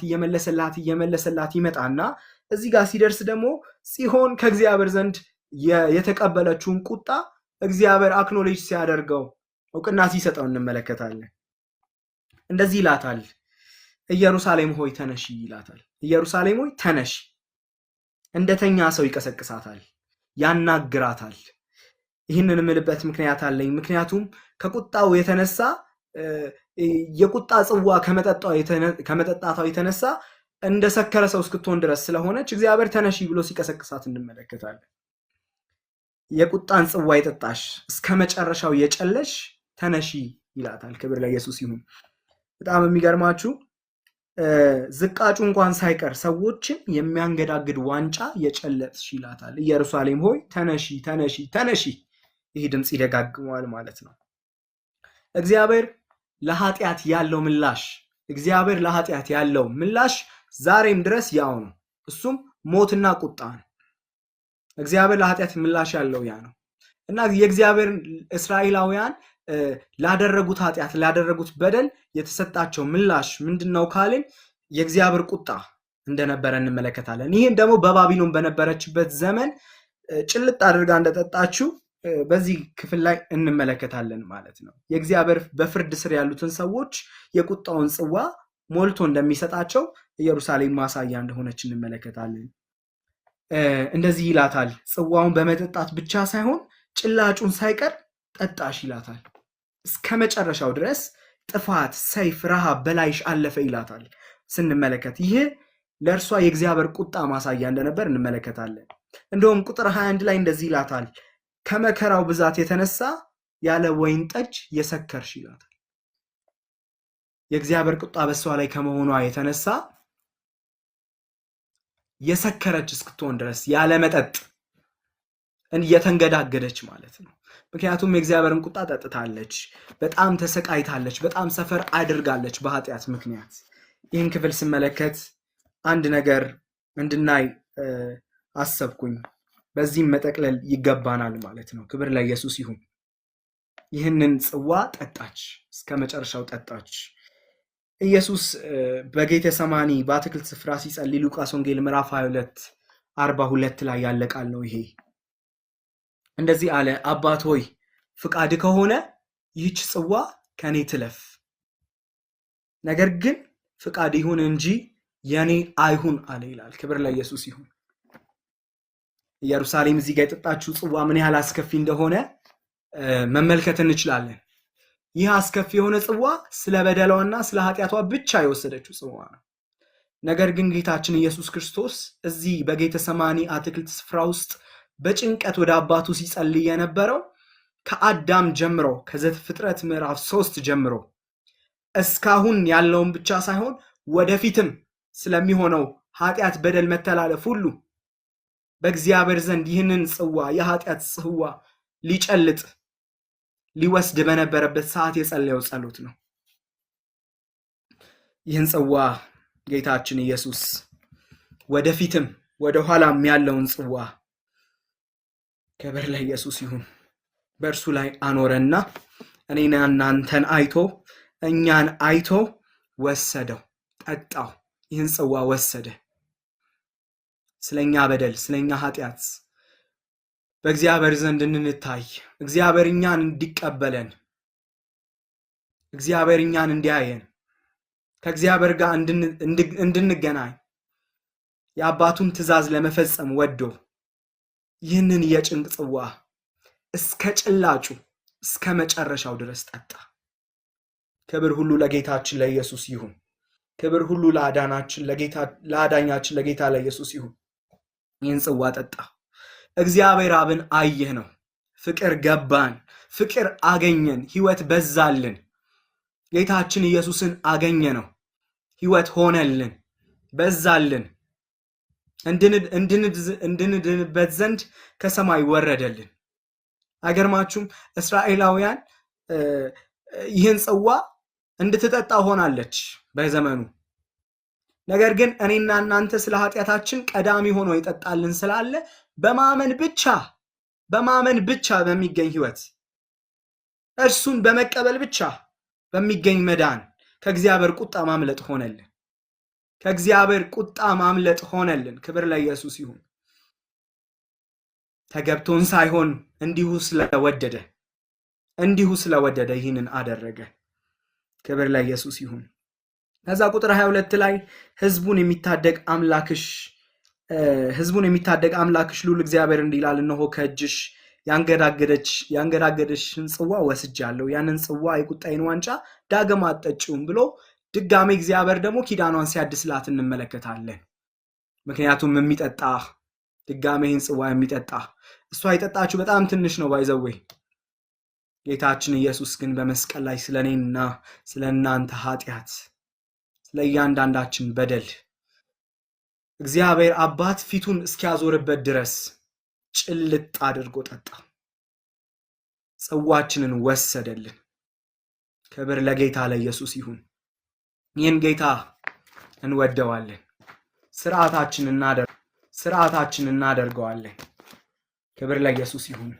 ይመጣና እዚህ ጋር ሲደርስ ደግሞ ጽዮን ከእግዚአብሔር ዘንድ የተቀበለችውን ቁጣ እግዚአብሔር አክኖሌጅ ሲያደርገው እውቅና ሲሰጠው እንመለከታለን። እንደዚህ ይላታል፣ ኢየሩሳሌም ሆይ ተነሺ ይላታል። ኢየሩሳሌም ሆይ ተነሺ። እንደተኛ ሰው ይቀሰቅሳታል፣ ያናግራታል። ይህንን የምልበት ምክንያት አለኝ። ምክንያቱም ከቁጣው የተነሳ የቁጣ ጽዋ ከመጠጣቷ የተነሳ እንደሰከረ ሰው እስክትሆን ድረስ ስለሆነች እግዚአብሔር ተነሺ ብሎ ሲቀሰቅሳት እንመለከታለን። የቁጣን ጽዋ የጠጣሽ እስከ መጨረሻው የጨለሽ ተነሺ ይላታል። ክብር ለኢየሱስ ይሁን። በጣም የሚገርማችሁ ዝቃጩ እንኳን ሳይቀር ሰዎችን የሚያንገዳግድ ዋንጫ የጨለጥሽ ይላታል። ኢየሩሳሌም ሆይ ተነሺ ተነሺ ተነሺ። ይህ ድምፅ ይደጋግመዋል ማለት ነው። እግዚአብሔር ለኃጢአት ያለው ምላሽ ዛሬም ድረስ ያው ነው። እሱም ሞትና ቁጣ ነው። እግዚአብሔር ለኃጢአት ምላሽ ያለው ያ ነው እና የእግዚአብሔር እስራኤላውያን ላደረጉት ኃጢአት ላደረጉት በደል የተሰጣቸው ምላሽ ምንድነው ካልን የእግዚአብሔር ቁጣ እንደነበረ እንመለከታለን። ይህን ደግሞ በባቢሎን በነበረችበት ዘመን ጭልጥ አድርጋ እንደጠጣችው በዚህ ክፍል ላይ እንመለከታለን ማለት ነው። የእግዚአብሔር በፍርድ ስር ያሉትን ሰዎች የቁጣውን ጽዋ ሞልቶ እንደሚሰጣቸው ኢየሩሳሌም ማሳያ እንደሆነች እንመለከታለን። እንደዚህ ይላታል፣ ጽዋውን በመጠጣት ብቻ ሳይሆን ጭላጩን ሳይቀር ጠጣሽ ይላታል። እስከ መጨረሻው ድረስ ጥፋት፣ ሰይፍ፣ ረሃብ በላይሽ አለፈ ይላታል። ስንመለከት ይህ ለእርሷ የእግዚአብሔር ቁጣ ማሳያ እንደነበር እንመለከታለን። እንደውም ቁጥር 21 ላይ እንደዚህ ይላታል፣ ከመከራው ብዛት የተነሳ ያለ ወይን ጠጅ የሰከርሽ ይላታል። የእግዚአብሔር ቁጣ በሷ ላይ ከመሆኗ የተነሳ የሰከረች እስክትሆን ድረስ ያለ መጠጥ እየተንገዳገደች ማለት ነው። ምክንያቱም የእግዚአብሔርን ቁጣ ጠጥታለች፣ በጣም ተሰቃይታለች፣ በጣም ሰፈር አድርጋለች በኃጢአት ምክንያት። ይህን ክፍል ስመለከት አንድ ነገር እንድናይ አሰብኩኝ። በዚህም መጠቅለል ይገባናል ማለት ነው። ክብር ለኢየሱስ ይሁን። ይህንን ጽዋ ጠጣች፣ እስከ መጨረሻው ጠጣች። ኢየሱስ በጌቴሰማኒ በአትክልት ስፍራ ሲጸልይ ሉቃስ ወንጌል ምዕራፍ 22:42 ላይ ያለ ቃል ነው ይሄ። እንደዚህ አለ፣ አባት ሆይ ፍቃድ ከሆነ ይህች ጽዋ ከኔ ትለፍ፣ ነገር ግን ፍቃድ ይሁን እንጂ የኔ አይሁን አለ ይላል። ክብር ለኢየሱስ ይሁን። ኢየሩሳሌም እዚህ ጋር የጠጣችው ጽዋ ምን ያህል አስከፊ እንደሆነ መመልከት እንችላለን። ይህ አስከፊ የሆነ ጽዋ ስለ በደሏና ስለ ኃጢአቷ ብቻ የወሰደችው ጽዋ ነው። ነገር ግን ጌታችን ኢየሱስ ክርስቶስ እዚህ በጌቴሰማኒ አትክልት ስፍራ ውስጥ በጭንቀት ወደ አባቱ ሲጸልይ የነበረው ከአዳም ጀምሮ ከዘፍጥረት ምዕራፍ 3 ጀምሮ እስካሁን ያለውን ብቻ ሳይሆን ወደፊትም ስለሚሆነው ኃጢአት፣ በደል፣ መተላለፍ ሁሉ በእግዚአብሔር ዘንድ ይህንን ጽዋ የኃጢአት ጽዋ ሊጨልጥ ሊወስድ በነበረበት ሰዓት የጸለየው ጸሎት ነው። ይህን ጽዋ ጌታችን ኢየሱስ ወደፊትም ወደ ኋላም ያለውን ጽዋ ክብር ለኢየሱስ ይሁን በእርሱ ላይ አኖረና እኔና እናንተን አይቶ እኛን አይቶ ወሰደው፣ ጠጣው። ይህን ጽዋ ወሰደ። ስለኛ በደል፣ ስለኛ ኃጢአት በእግዚአብሔር ዘንድ እንድንታይ፣ እግዚአብሔር እኛን እንዲቀበለን፣ እግዚአብሔር እኛን እንዲያየን፣ ከእግዚአብሔር ጋር እንድንገናኝ የአባቱን ትእዛዝ ለመፈጸም ወዶ ይህንን የጭንቅ ጽዋ እስከ ጭላጩ እስከ መጨረሻው ድረስ ጠጣ። ክብር ሁሉ ለጌታችን ለኢየሱስ ይሁን። ክብር ሁሉ ለአዳኛችን ለጌታ ለኢየሱስ ይሁን። ይህን ጽዋ ጠጣ። እግዚአብሔር አብን አየህ ነው። ፍቅር ገባን፣ ፍቅር አገኘን፣ ህይወት በዛልን። ጌታችን ኢየሱስን አገኘ ነው፣ ህይወት ሆነልን፣ በዛልን። እንድንድንበት ዘንድ ከሰማይ ወረደልን። አይገርማችሁም? እስራኤላውያን ይህን ጽዋ እንድትጠጣ ሆናለች በዘመኑ። ነገር ግን እኔና እናንተ ስለ ኃጢአታችን ቀዳሚ ሆኖ ይጠጣልን ስላለ በማመን ብቻ በሚገኝ ህይወት፣ እርሱን በመቀበል ብቻ በሚገኝ መዳን ከእግዚአብሔር ቁጣ ማምለጥ ሆነልን። ከእግዚአብሔር ቁጣ ማምለጥ ሆነልን። ክብር ለኢየሱስ ይሁን። ተገብቶን ሳይሆን እንዲሁ ስለወደደ ይህንን አደረገ። ክብር ለኢየሱስ ይሁን። ከዛ ቁጥር 22 ላይ ህዝቡን የሚታደግ አምላክሽ ልዑል እግዚአብሔር እንዲህ ይላል፣ እነሆ ከእጅሽ ያንገዳገደሽን ጽዋ ወስጃለሁ፣ ያንን ጽዋ የቁጣዬን ዋንጫ ዳግም አትጠጪውም ብሎ ድጋሜ እግዚአብሔር ደግሞ ኪዳኗን ሲያድስላት እንመለከታለን። ምክንያቱም የሚጠጣ ድጋሜ ይህን ጽዋ የሚጠጣ እሷ የጠጣችው በጣም ትንሽ ነው ባይዘዌ። ጌታችን ኢየሱስ ግን በመስቀል ላይ ስለ እኔና ስለ እናንተ ኃጢአት ስለ እያንዳንዳችን በደል እግዚአብሔር አባት ፊቱን እስኪያዞርበት ድረስ ጭልጥ አድርጎ ጠጣ። ጽዋችንን ወሰደልን። ክብር ለጌታ ለኢየሱስ ይሁን። ይህን ጌታ እንወደዋለን። ስርዓታችን እናደርገዋለን። ክብር ለኢየሱስ ይሁን።